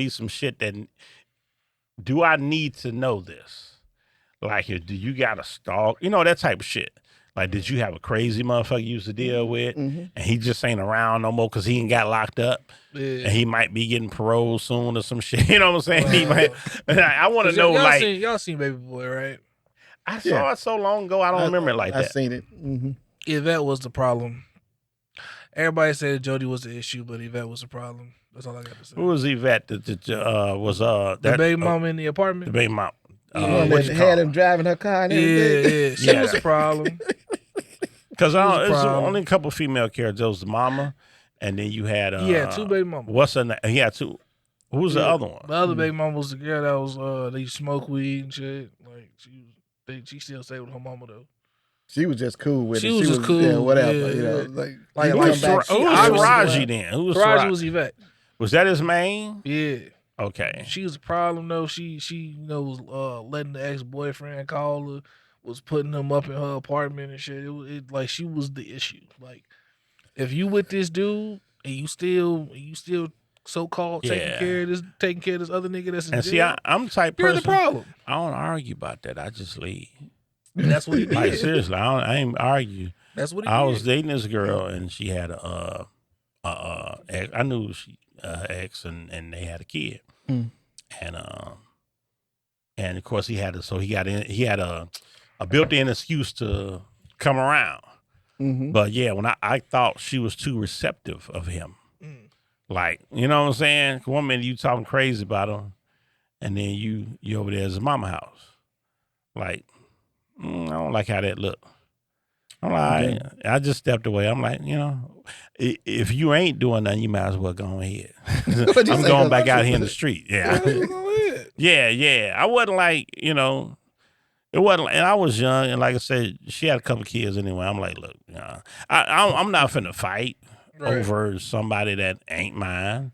S1: some shit that, do I need to know this? Like, do you got a stalk? That type of shit. Like, did you have a crazy motherfucker you used to deal with, and he just ain't around no more because he ain't got locked up, and he might be getting parole soon or some shit. You know what I'm saying? He might. I want to know,
S2: y'all seen Baby Boy, right?
S1: I saw it so long ago, I don't remember it like that.
S3: I seen it. Mm-hmm.
S2: Yvette was the problem. Everybody said Jody was the issue, but Yvette was the problem. That's all I got to say.
S1: Who was Yvette?
S2: The baby mama in the apartment?
S1: The baby mama.
S3: What you had him driving her car and everything?
S2: She was a problem.
S1: Because it's only a couple female characters. There was the mama, and then you had
S2: 2 baby mamas.
S1: What's her name? He had 2. Who's the other one?
S2: The other baby mama was the girl that was they smoke weed and shit. Like she still stayed with her mama though.
S3: She was just cool with it.
S2: She was just cool.
S3: Yeah, whatever.
S2: Like
S1: Who was Taraji then? Who was
S2: Taraji? Was Yvette.
S1: Was that his main?
S2: Yeah.
S1: Okay.
S2: She was a problem though. She was letting the ex-boyfriend call her, was putting him up in her apartment and shit. It like she was the issue. Like, if you with this dude and you still so-called taking care of this other nigga that's in
S1: and
S2: jail,
S1: see, I'm the type
S2: you're
S1: person.
S2: the problem.
S1: I don't argue about that. I just leave.
S2: And that's what he did.
S1: Like, seriously, I ain't argue.
S2: That's what he
S1: I
S2: did.
S1: was dating this girl, and she had I knew ex, and they had a kid.
S3: Mm.
S1: And of course he had he had a built-in excuse to come around.
S3: Mm-hmm.
S1: But yeah, when I thought she was too receptive of him. Like, you know what I'm saying? One minute you talking crazy about him, and then you over there at his mama house. Like, I don't like how that look. I'm like, I just stepped away. I'm like, if you ain't doing nothing, you might as well go ahead. I'm going back out here in the street. Yeah. Yeah. I wasn't like, it wasn't, and I was young, and like I said, she had a couple kids anyway. I'm like, look, I'm not finna fight over somebody that ain't mine,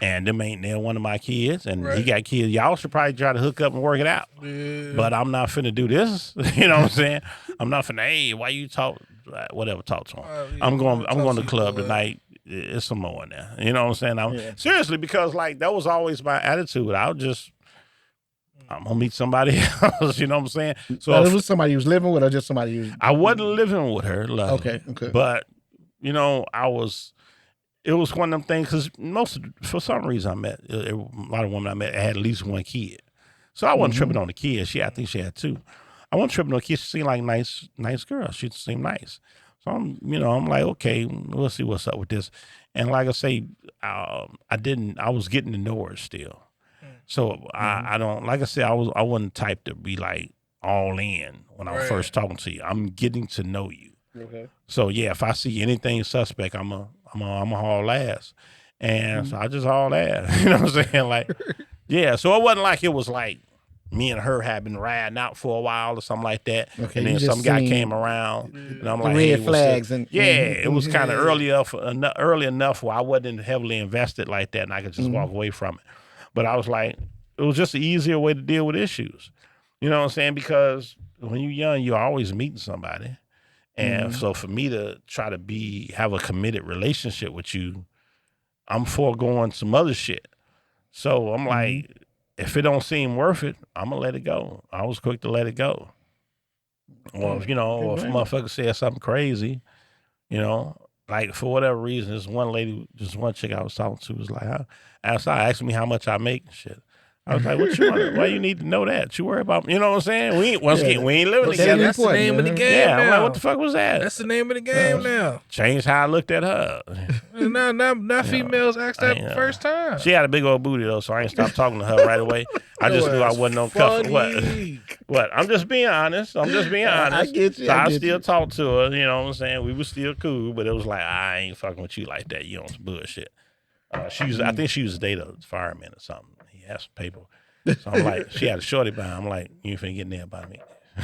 S1: and them ain't near one of my kids, and he got kids. Y'all should probably try to hook up and work it out. Yeah. But I'm not finna do this. You know what I'm saying? I'm not finna, hey, why you talk to him? I'm going to the club tonight. It's some more in there. You know what I'm saying? Seriously, because like that was always my attitude. I'm gonna meet somebody else. You know what I'm saying? So
S3: it was somebody you was living with, or just somebody you?
S1: I wasn't living with her. Luckily.
S3: Okay.
S1: But it was one of them things because for some reason I met a lot of women I met had at least one kid. So I wasn't tripping on the kid. I think she had two. I wasn't tripping on the kid. She seemed like nice girl. She seemed nice. So I'm like, okay, we'll see what's up with this. And like I say, I was getting to know her still. So I don't, like I said, I wasn't the type to be like all in when I was first talking to you. I'm getting to know you.
S3: Okay.
S1: So yeah, if I see anything suspect, I'm a haul ass, and so I just haul ass. You know what I'm saying? Like, yeah. So it wasn't like it was like me and her had been riding out for a while or something like that, and then some guy came around, and I'm like,
S3: red flags and
S1: it was kind of early enough where I wasn't heavily invested like that, and I could just walk away from it. But I was like, it was just an easier way to deal with issues. You know what I'm saying? Because when you're young, you're always meeting somebody. And so for me to try to have a committed relationship with you, I'm foregoing some other shit. So I'm like, if it don't seem worth it, I'm going to let it go. I was quick to let it go. Or if, or if a motherfucker said something crazy, like for whatever reason, this one chick I was talking to was like, asking me how much I make and shit. I was like, what you want? Why you need to know that? You worry about, you know what I'm saying? We ain't living together.
S2: That's the name of the game now.
S1: I'm like, what the fuck was that?
S2: That's the name of the game now.
S1: Changed how I looked at her.
S2: Now females ask that first time.
S1: She had a big old booty though, so I ain't stopped talking to her right away. I just knew I wasn't on cuff. What? I'm just being honest. I
S3: get you.
S1: So I still talk to her, you know what I'm saying? We were still cool, but it was like, I ain't fucking with you like that. You on some bullshit. I think she was a date of fireman or something. He had some paper. So I'm like, she had a shorty behind. I'm like, you ain't finna get near by me.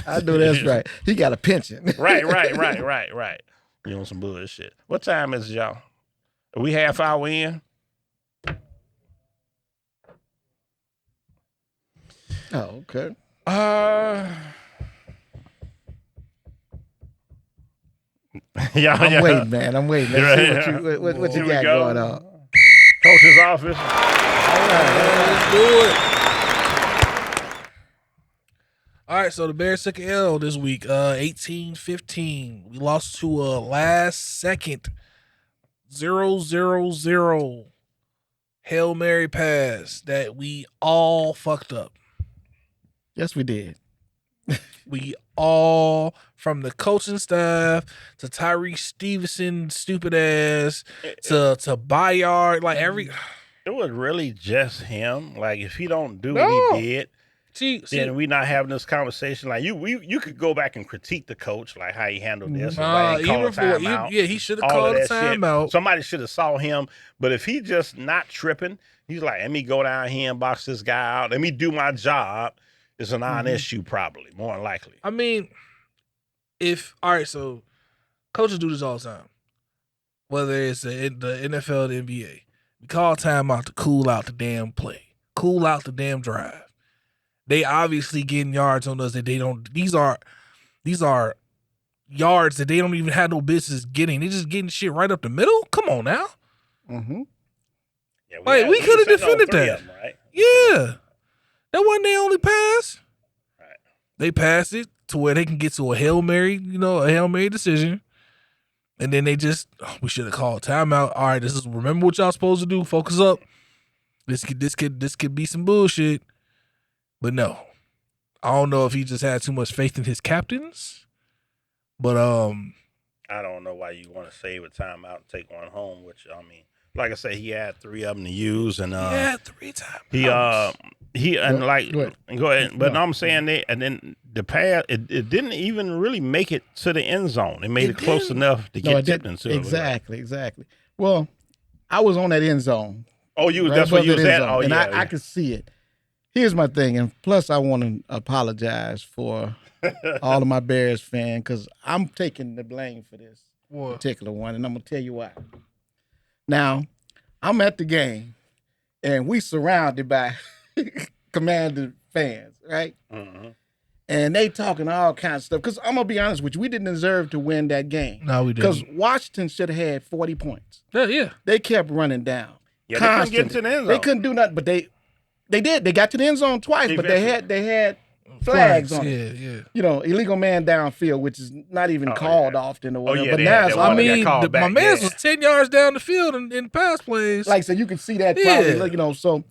S3: I know that's right. He got a pension.
S1: Right. You on some bullshit. What time is it, y'all? Are we half hour in?
S3: Oh, okay. I'm waiting, man. Let's see what you got going on.
S1: Coach's office.
S2: All right, let's do it. All right, so the Bears took an L this week, 18-15. We lost to a last-second 0-0-0 Hail Mary pass that we all fucked up.
S3: Yes, we did.
S2: We all, from the coaching staff to Tyree Stevenson, stupid ass, to Bayard, like every...
S1: It was really just him. Like, if he don't do what he did, then we not having this conversation. Like, you could go back and critique the coach, like how he handled this.
S2: He should have called a timeout.
S1: Somebody should have saw him. But if he just not tripping, he's like, let me go down here and box this guy out. Let me do my job. It's a non-issue, probably, more than likely.
S2: I mean, so coaches do this all the time. Whether it's the NFL or the NBA. We call timeout to cool out the damn play. Cool out the damn drive. They obviously getting yards on us that they don't. These are yards that they don't even have no business getting. They just getting shit right up the middle. Come on now.
S3: Mm-hmm.
S2: Yeah, we could have defended that.
S1: Them, right?
S2: Yeah. That wasn't their only pass.
S1: Right.
S2: They passed it to where they can get to a Hail Mary, a Hail Mary decision. And then they just, we should have called timeout. All right, remember what y'all supposed to do. Focus up. This could be some bullshit. But no. I don't know if he just had too much faith in his captains. But
S1: I don't know why you want to save a timeout and take one home, which I mean, like I said, he had 3 of them to use, and
S2: he had 3 times.
S1: Go ahead. But I'm saying and then the pass, it didn't even really make it to the end zone. It made it close enough to get tipped into it.
S3: Exactly. Well, I was on that end zone.
S1: Oh, that's where you was at? Oh,
S3: and I could see it. Here's my thing, and plus I want to apologize for all of my Bears fans because I'm taking the blame for this particular one, and I'm going to tell you why. Now, I'm at the game, and we surrounded by Commander fans, right? Mm-hmm. And they talking all kinds of stuff. Because I'm going to be honest with you, we didn't deserve to win that game.
S2: No, we didn't.
S3: Because Washington should have had 40 points.
S2: Yeah.
S3: They kept running down.
S1: Yeah, they couldn't get to the end zone.
S3: They couldn't do nothing, but they did. They got to the end zone twice, but they had flags on it.
S2: Yeah.
S3: You know, illegal man downfield, which is not even called often or whatever.
S1: But now,
S3: I mean,
S2: my man was 10 yards down the field in pass plays.
S3: Like, so you can see that probably, you know, so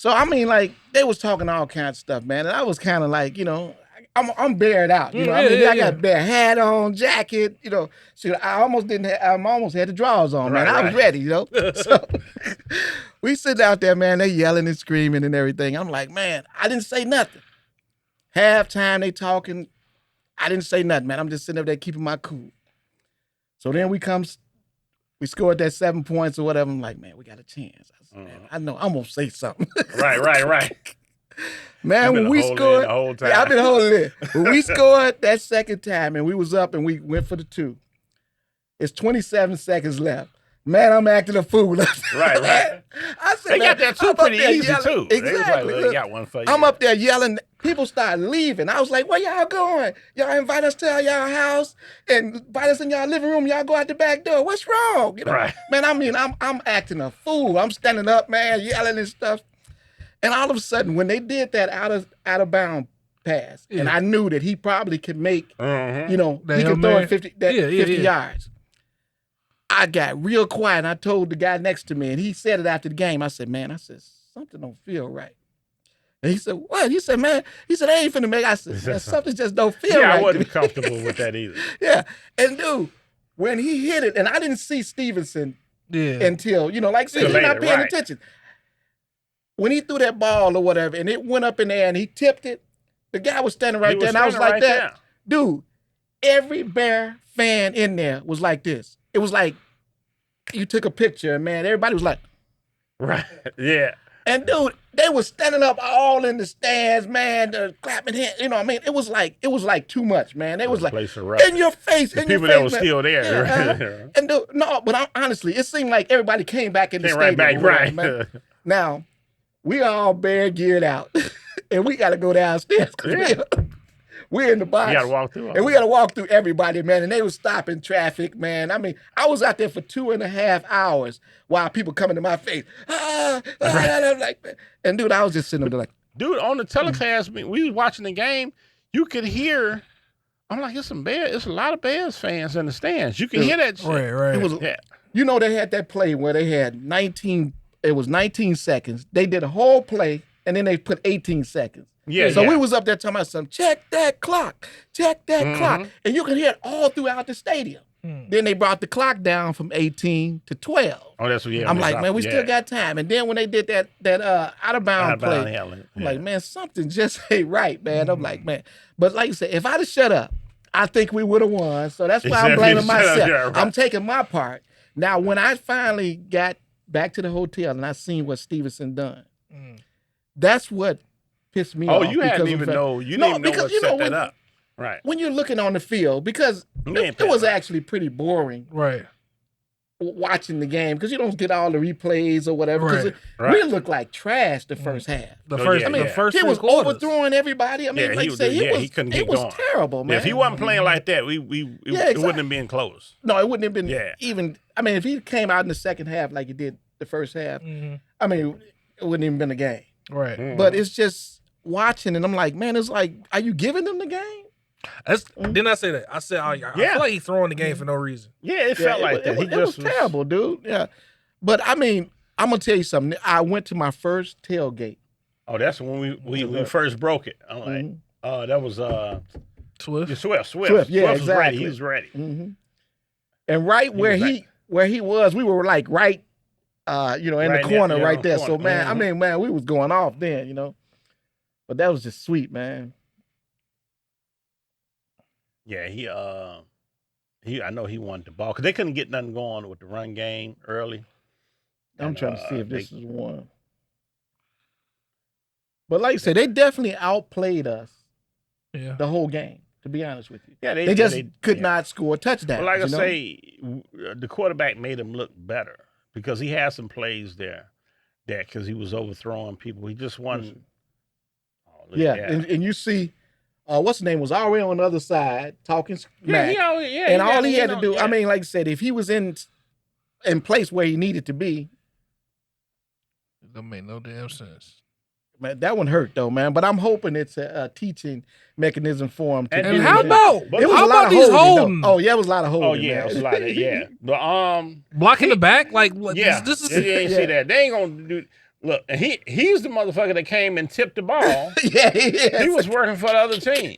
S3: I mean, like, they was talking all kinds of stuff, man. And I was kind of like, you know, I'm bared out. You know, I got a bare hat on, jacket, you know. So I almost had the drawers on, man. I was ready, you know. So we sit out there, man, they yelling and screaming and everything. I'm like, man, I didn't say nothing. Halftime, they talking. I didn't say nothing, man. I'm just sitting up there keeping my cool. So then we scored that 7 points or whatever. I'm like, man, we got a chance. I said, man, I know I'm going to say something.
S1: Right.
S3: Man, when we scored, I've been holding it. When we scored that second time and we was up and we went for the 2, it's 27 seconds left. Man, I'm acting a fool.
S1: Right.
S3: I said,
S1: they got that 2 pretty easy, too.
S3: Exactly.
S1: They got one for you.
S3: I'm up there yelling. People start leaving. I was like, where y'all going? Y'all invite us to y'all house and invite us in y'all living room. Y'all go out the back door. What's wrong? You know?
S1: Right.
S3: Man, I mean, I'm acting a fool. I'm standing up, man, yelling and stuff. And all of a sudden, when they did that out of bound pass, and I knew that he probably could make, you know, he could throw it 50 yards. I got real quiet, and I told the guy next to me, and he said it after the game. I said, something don't feel right. And he said, what? He said, man, I ain't finna make. I said, man, something just don't feel right.
S1: I wasn't comfortable with that either.
S3: Yeah. And dude, when he hit it, and I didn't see Stevenson until, you know, like I said, he's not paying attention. When he threw that ball or whatever, and it went up in the air and he tipped it, the guy was standing right there, and I was like that. Dude, every Bear fan in there was like this. It was like you took a picture, and man, everybody was like,
S1: right, yeah.
S3: And dude, they was standing up all in the stands, man, clapping hands. You know what I mean? It was like too much, man. It was like in your face, in your face. People
S1: that were still there.
S3: Yeah, and dude, no, but honestly, it seemed like everybody came back in the stadium.
S1: Right.
S3: Man. Now, we all Bear geared out, and we got to go downstairs because we're in the box.
S1: You got to walk through.
S3: And we got to walk through everybody, man. And they was stopping traffic, man. I mean, I was out there for 2.5 hours while people coming to my face. And dude, I was just sitting there like.
S1: Dude, on the telecast, we was watching the game. You could hear. I'm like, it's a lot of Bears fans in the stands. You can hear that shit.
S2: Right.
S3: It was, you know, they had that play where they had 19 seconds. They did a whole play, and then they put 18 seconds. So we was up there talking about something. Check that clock. And you can hear it all throughout the stadium. Then they brought the clock down from 18 to 12.
S1: Oh, that's what.
S3: I'm like, man, we still got time. And then when they did that out of bound play, I'm like, man, something just ain't right, man. I'm like, man. But like you said, if I'd have shut up, I think we would have won. So that's why I'm blaming myself. I'm taking my part. Now, when I finally got back to the hotel and I seen what Stevenson done, that's what pissed me off.
S1: Oh, you didn't even know what set that up. Right.
S3: When you're looking on the field, because it was actually pretty boring.
S2: Right.
S3: Watching the game, because you don't get all the replays or whatever.
S2: Right.
S3: We looked like trash the first half.
S2: The first
S3: he was
S2: quarters.
S3: overthrowing everybody. I mean, like you say,
S1: he couldn't get going.
S3: It was terrible, man.
S1: If he wasn't playing like that, it wouldn't have been close.
S3: No, it wouldn't have been even. I mean, if he came out in the second half like he did the first half, I mean, it wouldn't even been a game.
S2: Right.
S3: But it's just watching, and I'm like, man, it's like, are you giving them the game?
S2: Didn't I say that? I said I feel like he's throwing the game for no reason.
S1: Yeah, it felt like that.
S3: It was terrible, dude. Yeah. But I mean, I'm gonna tell you something. I went to my first tailgate.
S1: Oh, that's when we first broke it. I'm like, that was
S2: Swift.
S1: Yeah, Swift.
S3: Yeah,
S1: Swift
S3: exactly.
S1: was ready. He was ready.
S3: Mm-hmm. And where he was, we were like right, in the corner right there. So man, I mean, man, we was going off then, But that was just sweet, man.
S1: Yeah, I know he wanted the ball because they couldn't get nothing going with the run game early.
S3: I'm trying to see if this is one. But like I said, they definitely outplayed us the whole game, to be honest with you.
S1: Yeah,
S3: they just could not score touchdowns.
S1: Well, like I say, the quarterback made him look better because he had some plays there that because he was overthrowing people. He just wasn't.
S3: And you see, what's his name was already on the other side talking smack. And all he had to do, I mean, like I said, if he was in place where he needed to be,
S2: it don't make no damn sense.
S3: Man, that one hurt though, man. But I'm hoping it's a teaching mechanism for him.
S2: And how about these holding?
S3: Oh yeah, it was a lot of holding.
S1: Oh yeah, it was a lot of The
S2: blocking the back, like what?
S1: Yeah,
S2: this is.
S1: You ain't see that. They ain't gonna do. Look, he's the motherfucker that came and tipped the ball. He was working for the other team.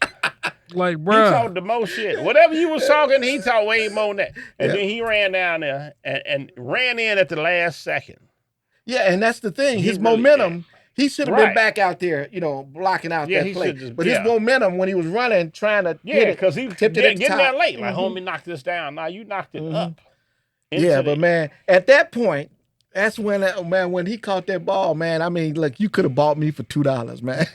S2: Like, bro,
S1: he talked the most shit. Whatever you was talking, he talked way more than that. And then he ran down there and ran in at the last second.
S3: Yeah, and that's the thing. His momentum. He should have been back out there, blocking out that play. But his momentum when he was running, trying to hit it,
S1: because he tipped it getting there late. Like, homie, knock this down. Now you knocked it up.
S3: Yeah, but man, at that point, that's when when he caught that ball, man. I mean, look, you could have bought me for $2, man.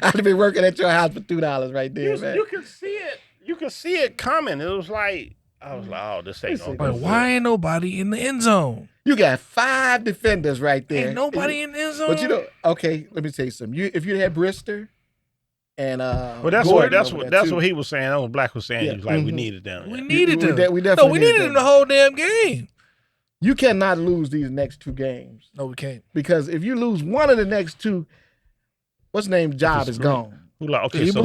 S3: I'd have been working at your house for $2 right there, man.
S1: You could see it. You could see it coming. It was like, I was like, oh, this ain't no.
S2: But why ain't nobody in the end zone?
S3: You got 5 defenders right there.
S2: Ain't nobody in the end zone.
S3: But okay, let me tell you something. If you had Brister and
S1: well, that's what he was saying. That's what Black was saying. He was like, we needed them.
S2: We needed them.
S3: We definitely
S2: we needed them the whole damn game.
S3: You cannot lose these next 2 games.
S2: No, we can't.
S3: Because if you lose one of the next 2, what's the name's job is gone.
S1: Okay, so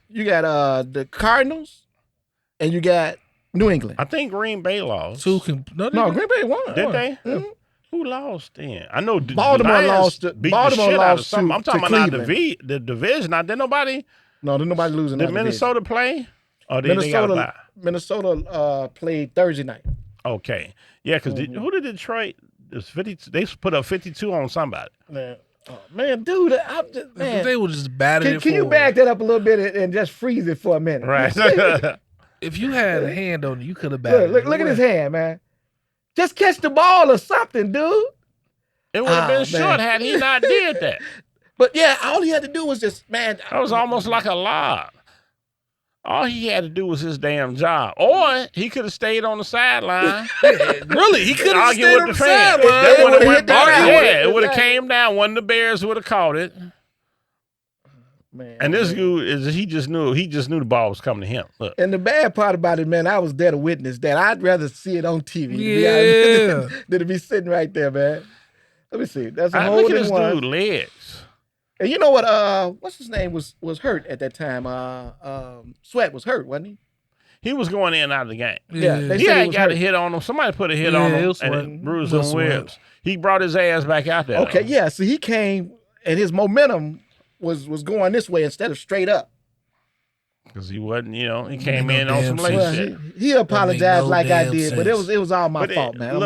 S3: you got the Cardinals and you got New England.
S1: I think Green Bay lost.
S3: No, Green Bay won.
S1: Did they? Mm-hmm. Who lost then? I know
S3: Baltimore lost. Baltimore lost.
S1: I'm talking about
S3: the
S1: division. Now, did nobody?
S3: No, did nobody losing.
S1: Did Minnesota play? Or did
S3: Minnesota played Thursday night.
S1: Okay, yeah, because who did Detroit? They put up 52 on somebody.
S3: Man, dude,
S2: they were just batting.
S3: Can you back that up a little bit and just freeze it for a minute?
S1: Right.
S2: If you had a hand on it, you could have batted.
S3: Look at his hand, man. Just catch the ball or something, dude.
S1: It would have been short had he not did that.
S3: But yeah, all he had to do was just, man.
S1: That was almost like a lob. All he had to do was his damn job. Or he could have stayed on the sideline.
S2: Really? He could have stayed on the sideline.
S1: It would have came down. One of the Bears would have caught it.
S3: Man,
S1: and this dude he just knew the ball was coming to him. Look.
S3: And the bad part about it, man, I was there to witness that. I'd rather see it on TV than to be sitting right there, man. Let me see. That's a whole
S1: look at this dude legs.
S3: And you know what? What's his name was hurt at that time? Sweat was hurt, wasn't he?
S1: He was going in and out of the game.
S3: Yeah,
S1: he had got a hit on him. Somebody put a hit on him and bruised him ribs. He brought his ass back out there.
S3: Okay, yeah. So he came and his momentum was going this way instead of straight up.
S1: Because he wasn't, he came in on some late shit.
S3: He apologized like I did, but it was all my fault, man.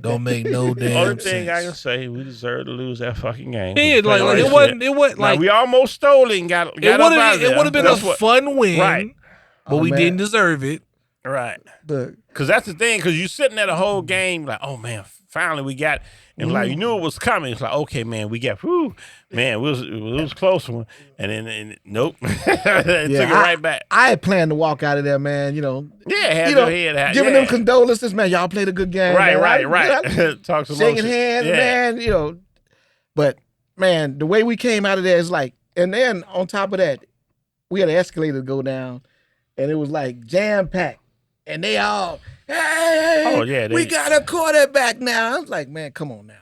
S2: Don't make no damn sense.
S1: Only thing I can say, we deserve to lose that fucking game.
S2: Yeah, like it wasn't like
S1: we almost stole it and got up out of there.
S2: It would have been a fun win,
S1: right?
S2: But we didn't deserve it,
S1: right? Because that's the thing. Because you're sitting there the whole game, like, oh man, finally we got. And like you knew it was coming. It's like, okay, man, we got, man, it was a close one. And then nope, it took it right back.
S3: I had planned to walk out of there, man. Giving them condolences, man. Y'all played a good game,
S1: right. Talk some
S3: shaking hands, man. But man, the way we came out of there is like, and then on top of that, we had an escalator to go down, and it was like jam packed, and they all. Hey, we got a quarterback now. I was like, man, come on now.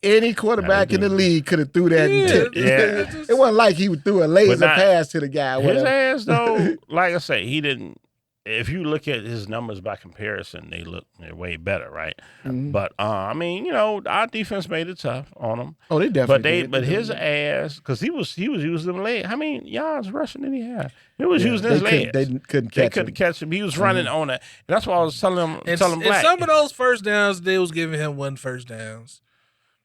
S3: any quarterback in the league could have threw that.
S2: Yeah.
S3: It wasn't like he threw a laser pass to the guy.
S1: His ass, though, like I say, he didn't. If you look at his numbers by comparison, they're way better, right?
S3: Mm-hmm.
S1: But I mean, you know, our defense made it tough on him.
S3: Oh, they definitely.
S1: But his ass, because he was using them legs. How many yards rushing did he have? He was using his legs.
S3: They couldn't
S1: catch him. He was running on it. And that's why I was telling him.
S2: And some of those first downs, they was giving him 1 first downs.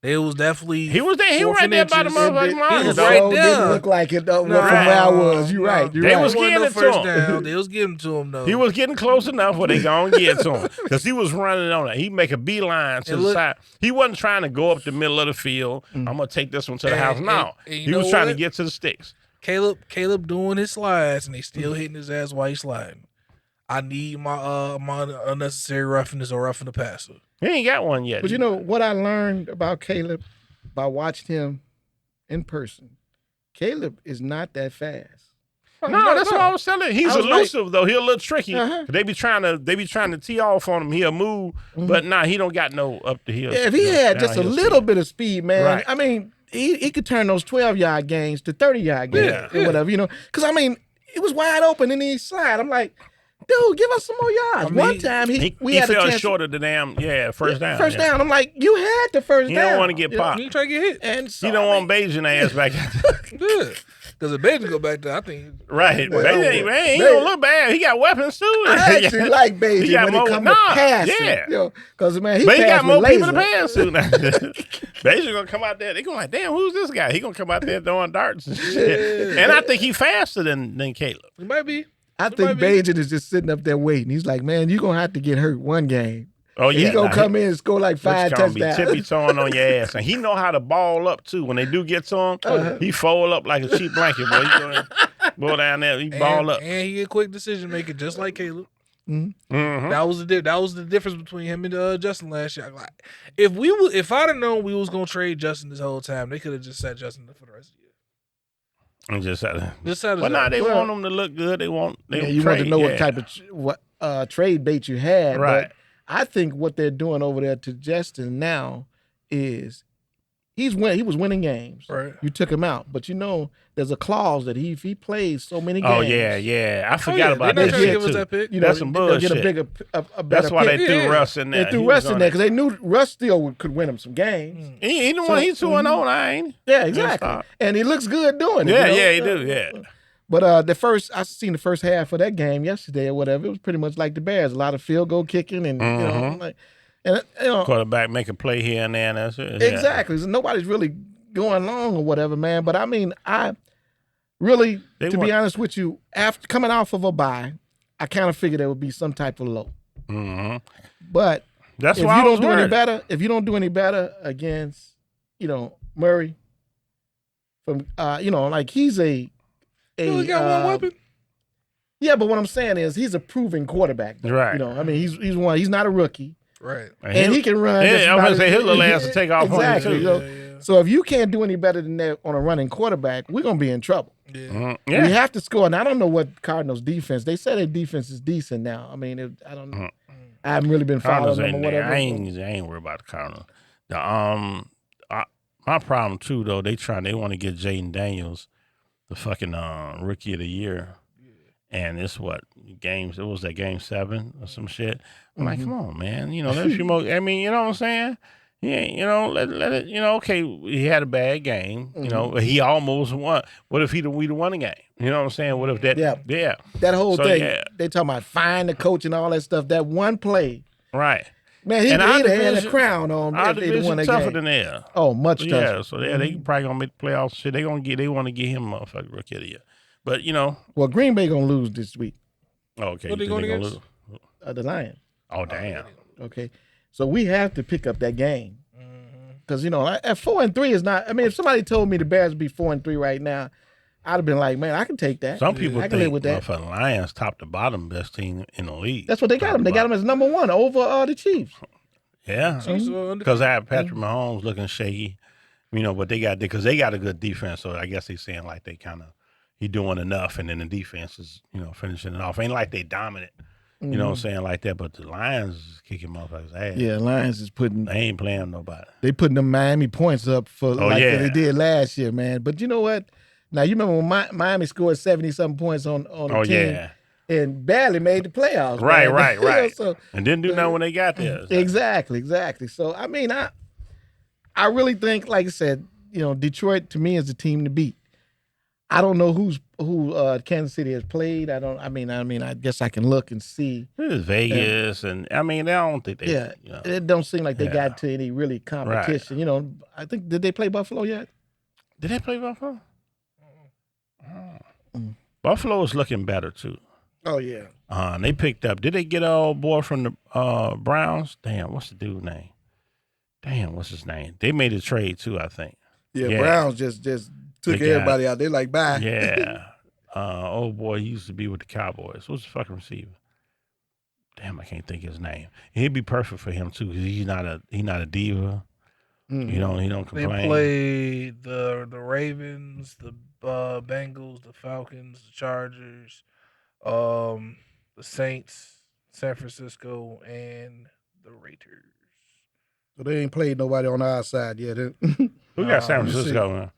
S2: It was definitely
S1: he was there. He was right there by the motherfucking line.
S2: He was right there.
S3: Didn't look like it from where I was. You're right.
S1: They was getting it to him.
S2: Down. They was getting to him though.
S1: He was getting close enough where they gonna get to him because he was running on it. He make a beeline to the side. He wasn't trying to go up the middle of the field. I'm gonna take this one to the house. No, he was trying to get to the sticks.
S2: Caleb doing his slides and they still hitting his ass while he's sliding. I need my unnecessary roughness or roughing the passer.
S1: He ain't got one yet.
S3: But you know what I learned about Caleb by watching him in person? Caleb is not that fast.
S1: No, that's what I was telling you. He's elusive though. He a little tricky. They be trying to tee off on him. He'll move, but he don't got no up the hill.
S3: Yeah, if he had just a little bit of speed, man. Right. I mean, he could turn those 12-yard gains to 30-yard gains or whatever, you know. Because I mean, it was wide open and then he slide. I'm like, dude, give us some more yards. I mean, one time we had
S1: fell
S3: a chance
S1: short of the damn first down.
S3: First down. I'm like, you had the first down.
S1: You don't want to get popped.
S2: You try to get hit,
S3: and so,
S1: you don't want Bajan ass back.
S2: Good, because if Bajan go back there, I think
S1: right. Bajan, he don't look bad. He got weapons too.
S3: I actually like Bajan when it comes to passing. Because man, he
S1: got more people to pass to now. Bajan gonna come out there. They gonna like, damn, who's this guy? He gonna come out there throwing darts and shit. And I think he faster than Caleb.
S2: He might be.
S3: I think Bajan is just sitting up there waiting. He's like, man, you're going to have to get hurt one game.
S1: Oh, yeah.
S3: He's going to come in and score like 5 touchdowns.
S1: He's going to be tippy-toeing on your ass. And he know how to ball up, too. When they do get to him, he fold up like a cheap blanket, boy. He go down there, he ball up.
S2: And he a quick decision-maker, just like Caleb.
S3: Mm-hmm.
S1: Mm-hmm.
S2: That was the difference between him and Justin last year. Like, if I'd have known we was going to trade Justin this whole time, they could have just sat Justin for the rest of the year.
S1: And just
S2: but
S1: now they want them to look good. You want
S3: to know what type of trade bait you had.
S1: Right.
S3: But I think what they're doing over there to Justin now is he was winning games.
S2: Right.
S3: You took him out, but you know there's a clause that if he plays so many games.
S1: Oh yeah. I forgot about
S2: that.
S1: That
S2: give us that pick.
S3: You know,
S1: that's some bullshit.
S3: Get a better
S1: that's why
S3: pick.
S1: they threw Russ in there.
S3: They threw Russ in there because they knew Russ still could win him some games.
S1: He the one. He's 2-0. I ain't.
S3: Yeah, exactly. And he looks good doing it.
S1: Yeah, he do. Yeah.
S3: But I seen the first half of that game yesterday or whatever. It was pretty much like the Bears. A lot of field goal kicking and
S1: quarterback make a play here and there. And that's it.
S3: Exactly. So nobody's really going long or whatever, man. But I mean, I really, be honest with you, after coming off of a bye, I kind of figured there would be some type of low.
S1: Mm-hmm.
S3: But
S1: that's
S3: if
S1: why
S3: you don't do any better against, Murray, from like he's
S2: he only got one weapon.
S3: Yeah, but what I'm saying is he's a proven quarterback. Though.
S1: Right.
S3: I mean, he's one. He's not a rookie.
S2: Right.
S3: And he can run.
S1: Yeah, I'm gonna say his little ass to take off
S3: exactly,
S1: on him too.
S3: So if you can't do any better than that on a running quarterback, we're gonna be in trouble.
S2: Yeah.
S1: Mm-hmm. Yeah.
S3: We have to score. And I don't know what Cardinals defense. They say their defense is decent now. I mean, I don't know.
S1: Mm-hmm.
S3: I haven't really been following them or whatever.
S1: I ain't worried about the Cardinals. My problem too, though, they want to get Jaden Daniels the fucking rookie of the year. And it's games? It was that game 7 or some shit. I'm like, come on, man. There's few more. I mean, you know what I'm saying? Yeah, let it. Okay, he had a bad game. He almost won. What if we'd have won the game? You know what I'm saying? What if that? Yeah.
S3: That whole thing. Yeah. They talking about firing the coach and all that stuff. That one play.
S1: Right.
S3: Man, he'd have had a crown on if they'd won that game.
S1: Tougher than theirs.
S3: Oh, much tougher.
S1: Yeah, so they probably gonna make the playoffs. Shit, they want to get him a motherfucking rookie of the year. But
S3: well, Green Bay gonna lose this week.
S1: Okay,
S2: what they gonna lose?
S3: The Lions.
S1: Oh damn.
S3: Okay, so we have to pick up that game because at 4-3 is not. I mean, if somebody told me the Bears would be 4-3 right now, I'd have been like, man, I can take that.
S1: Some people
S3: I can live with that.
S1: The Lions top to bottom best team in the league.
S3: That's what they got him. They got him as number 1 over the Chiefs.
S1: Yeah, because I have Patrick Mahomes looking shaky, but they got a good defense. So I guess they saying like they kind of he doing enough, and then the defense is finishing it off. Ain't like they dominant. You know what I'm saying, like that. But the Lions is kicking motherfuckers' ass.
S3: Yeah, Lions is putting.
S1: They ain't playing nobody.
S3: They putting the Miami points up for they did last year, man. But you know what? Now you remember when Miami scored 70-something points on a team and barely made the playoffs.
S1: Right,
S3: man.
S1: right.
S3: So,
S1: and didn't do nothing when they got there.
S3: Exactly. So I mean, I really think, like I said, Detroit to me is the team to beat. I don't know who Kansas City has played. I guess I can look and see.
S1: It is Vegas, and I mean, I don't think they.
S3: Yeah, it don't seem like they got to any really competition.
S1: Right.
S3: I think, did they play Buffalo yet?
S1: Did they play Buffalo? Buffalo is looking better too.
S3: Oh yeah.
S1: They picked up. Did they get an old boy from the Browns? Damn, what's the dude's name? Damn, what's his name? They made a trade too, I think.
S3: Yeah. Browns just took everybody out. They like, bye.
S1: Yeah. Old boy, he used to be with the Cowboys. What's the fucking receiver? Damn, I can't think of his name. He'd be perfect for him too, because he's not a diva.
S3: Mm-hmm.
S1: He don't complain.
S2: They played the Ravens, the Bengals, the Falcons, the Chargers, the Saints, San Francisco, and the Raiders.
S3: So they ain't played nobody on our side yet.
S1: Who got San Francisco, man?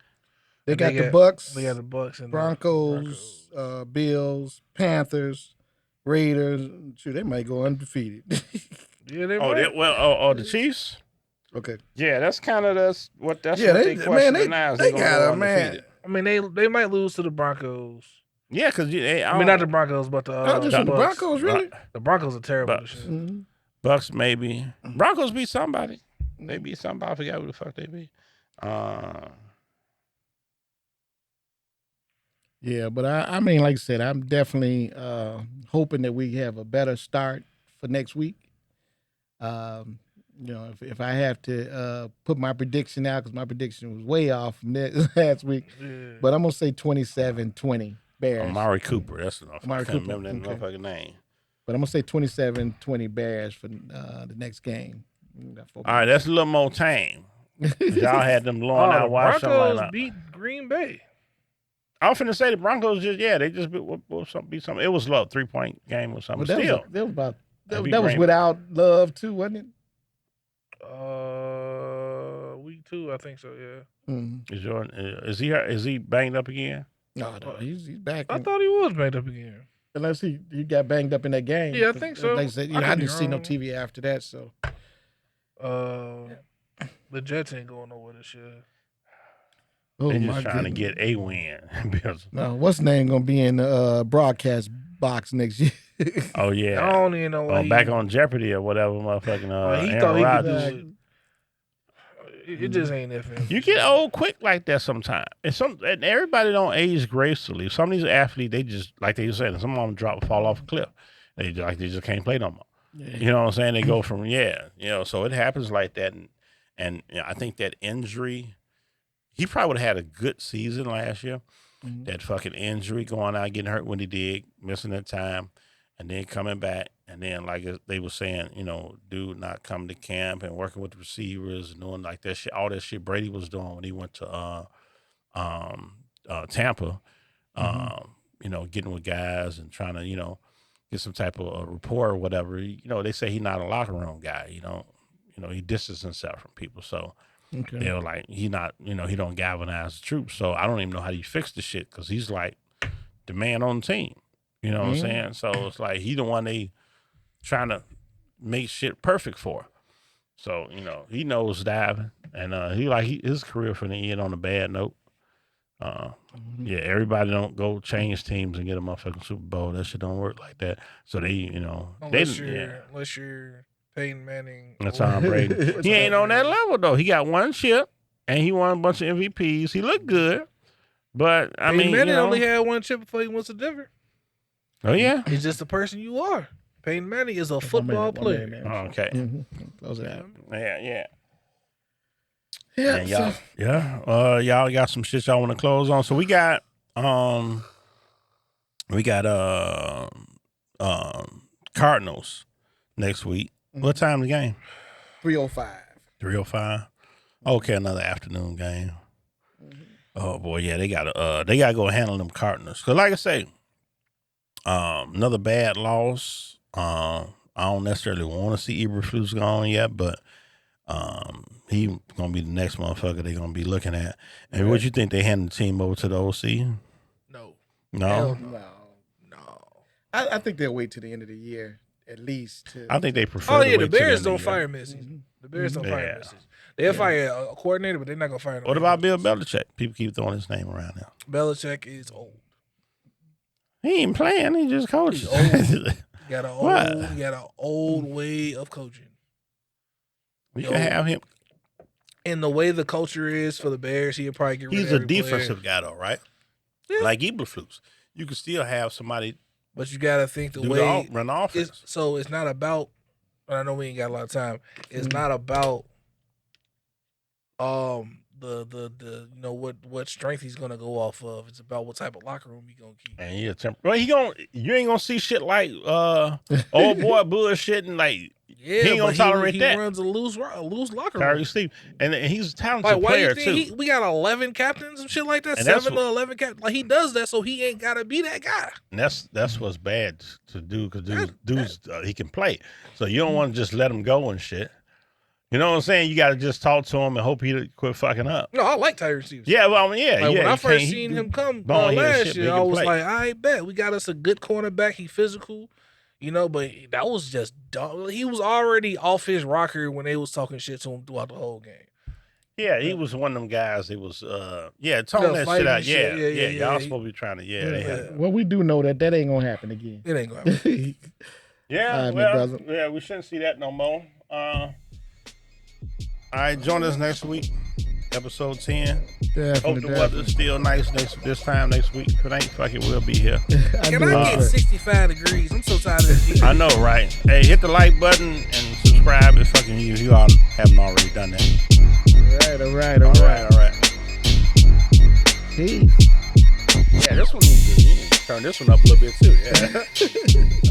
S3: They got the Bucks.
S2: They got the Bucks and
S3: Broncos, Bills, Panthers, Raiders. Shoot, they might go undefeated.
S2: Yeah, they
S1: might. The Chiefs.
S3: Okay.
S1: Yeah, that's kind of what they
S3: question now. They got them, man.
S2: I mean, they might lose to the Broncos.
S1: Yeah, because
S2: not the Broncos, but the
S3: Bucks. The Broncos, really?
S2: The Broncos are terrible.
S1: Bucks. Bucks maybe. Broncos beat somebody. They beat somebody. I forgot who the fuck they beat.
S3: Yeah, but I mean, like I said, I'm definitely hoping that we have a better start for next week. If I have to put my prediction out, because my prediction was way off from last week, but I'm going to say 27-20 Bears.
S1: Amari Cooper, that's enough.
S3: Amari
S1: I can't
S3: Cooper,
S1: remember that motherfucking name.
S3: But I'm going to say 27-20 Bears for the next game.
S1: All right, that's a little more tame. Y'all had them blowing out watch something like that.
S2: Broncos beat Green Bay.
S1: I was finna say the Broncos they just beat something. It was low 3-point game or something.
S3: Well, that was without Love too, wasn't it?
S2: Week 2, I think so. Yeah.
S3: Mm-hmm.
S1: Is he banged up again?
S3: No, he's back.
S2: I thought he was banged up again.
S3: Unless he got banged up in that game.
S2: Yeah, I think so.
S3: Like I said, I didn't see no TV after that. So,
S2: the Jets ain't going nowhere this year.
S3: Oh,
S1: they're just trying to get a win.
S3: No, what's name gonna be in the broadcast box next year?
S1: Oh yeah,
S2: I don't even know why.
S1: Back on Jeopardy or whatever, motherfucking.
S2: He thought he could do it. It just ain't that for him.
S1: You get old quick like that sometimes. And everybody don't age gracefully. Some of these athletes, they just like they said, some of them fall off a cliff. They just can't play no more. Yeah. You know what I'm saying? They go from so it happens like that, and I think that injury. He probably would have had a good season last year. Mm-hmm. That fucking injury, going out, getting hurt when he did, missing that time, and then coming back. And then, like they were saying, dude not coming to camp and working with the receivers and doing like that shit, all that shit Brady was doing when he went to Tampa, getting with guys and trying to, get some type of rapport or whatever. They say he's not a locker room guy. He distances himself from people. So, okay. They were like, he not, he don't galvanize the troops. So I don't even know how you fix the shit because he's like the man on the team. You know what I'm saying? So it's like he the one they trying to make shit perfect for. So, he knows diving. And his career finna end on a bad note. Yeah, everybody don't go change teams and get a motherfucking Super Bowl. That shit don't work like that. So they,
S2: unless you're Peyton Manning.
S1: That's Tom Brady. He ain't on that level though. He got one chip and he won a bunch of MVPs. He looked good, but
S2: Peyton Manning only had one chip before he went to Denver.
S1: Oh yeah,
S2: he's just the person you are. Peyton Manning is a football player.
S1: Okay.
S3: Close it out.
S1: Yeah.
S3: Yeah.
S1: Y'all got some shit y'all want to close on. So we got Cardinals next week. What time the game?
S3: 3:05.
S1: 3:05. Okay, another afternoon game. Oh boy, yeah, they gotta go handle them Cardinals. Cause like I say, another bad loss. I don't necessarily want to see Eberflus gone yet, but he gonna be the next motherfucker they gonna be looking at. And what you think they hand the team over to the OC?
S2: No.
S1: No.
S2: Hell
S3: No.
S2: No.
S3: I think they'll wait till the end of the year at least.
S1: I think they prefer.
S2: Oh
S1: to
S2: yeah,
S1: wait
S2: the
S1: till
S2: Bears
S1: end
S2: don't
S1: of the year.
S2: fire Missy. The Bears don't
S1: Yeah.
S2: fire Missy. They'll fire a coordinator, but they're not gonna fire.
S1: What about Bill Belichick? People keep throwing his name around now.
S2: Belichick is old.
S1: He ain't playing. He just coaches.
S2: He's old. He got
S1: What?
S2: an old way of coaching.
S1: We can have him.
S2: And the way the culture is for the Bears, he'll probably get rid
S1: He's
S2: of
S1: a
S2: every
S1: defensive
S2: player.
S1: guy, though, right?
S2: Yeah.
S1: Like Eberflus. You can still have somebody
S2: But you gotta think the
S1: do
S2: way
S1: run offense.
S2: so it's not about. I know we ain't got a lot of time. It's not about the you know what strength he's gonna go off of. It's about what type of locker room he gonna keep.
S1: And well, you ain't gonna see shit like old boy bullshit and like
S2: Yeah,
S1: he ain't gonna tolerate
S2: he
S1: that.
S2: runs a loose locker room.
S1: Kyrie Steve, and he's a talented
S2: Like, why
S1: player
S2: you think
S1: too.
S2: we got 11 captains and shit like that?
S1: And that's
S2: 7 or 11 captains. Like, he does that, so he ain't gotta be that guy.
S1: And that's what's bad to do because dudes he can play, so you don't want to just let him go and shit. You know what I'm saying? You got to just talk to him and hope he quit fucking up.
S2: No, I like Tyree Stevens.
S1: Yeah, well, I mean, yeah,
S2: Like,
S1: yeah.
S2: when I
S1: he
S2: first
S1: can't-
S2: seen him come
S1: bone head
S2: last
S1: shit,
S2: year,
S1: but he
S2: I
S1: can
S2: was
S1: play.
S2: like, I bet we got us a good cornerback. He physical, you know, but that was just dumb. He was already off his rocker when they was talking shit to him throughout the whole game.
S1: Yeah, he was one of them guys. It was, tone that shit
S2: fighting
S1: out.
S2: and shit.
S1: Yeah,
S2: Yeah,
S1: Y'all
S2: he-
S1: supposed to be trying to, they had.
S3: Well, we do know that ain't gonna happen again.
S2: It ain't gonna happen.
S1: Yeah,
S3: All right,
S1: well,
S3: brother.
S1: yeah, we shouldn't see that no more. All right, join us next week, episode 10. Hope the weather's still nice this time next week. If it ain't, fuck it, we'll be here.
S2: Can I get 65 degrees? I'm so tired of this heat.
S1: I know, right? Hey, hit the like button and subscribe if fucking you all haven't already done that.
S3: All right.
S1: Peace. Yeah, this one, turn this one up a little bit too. Yeah.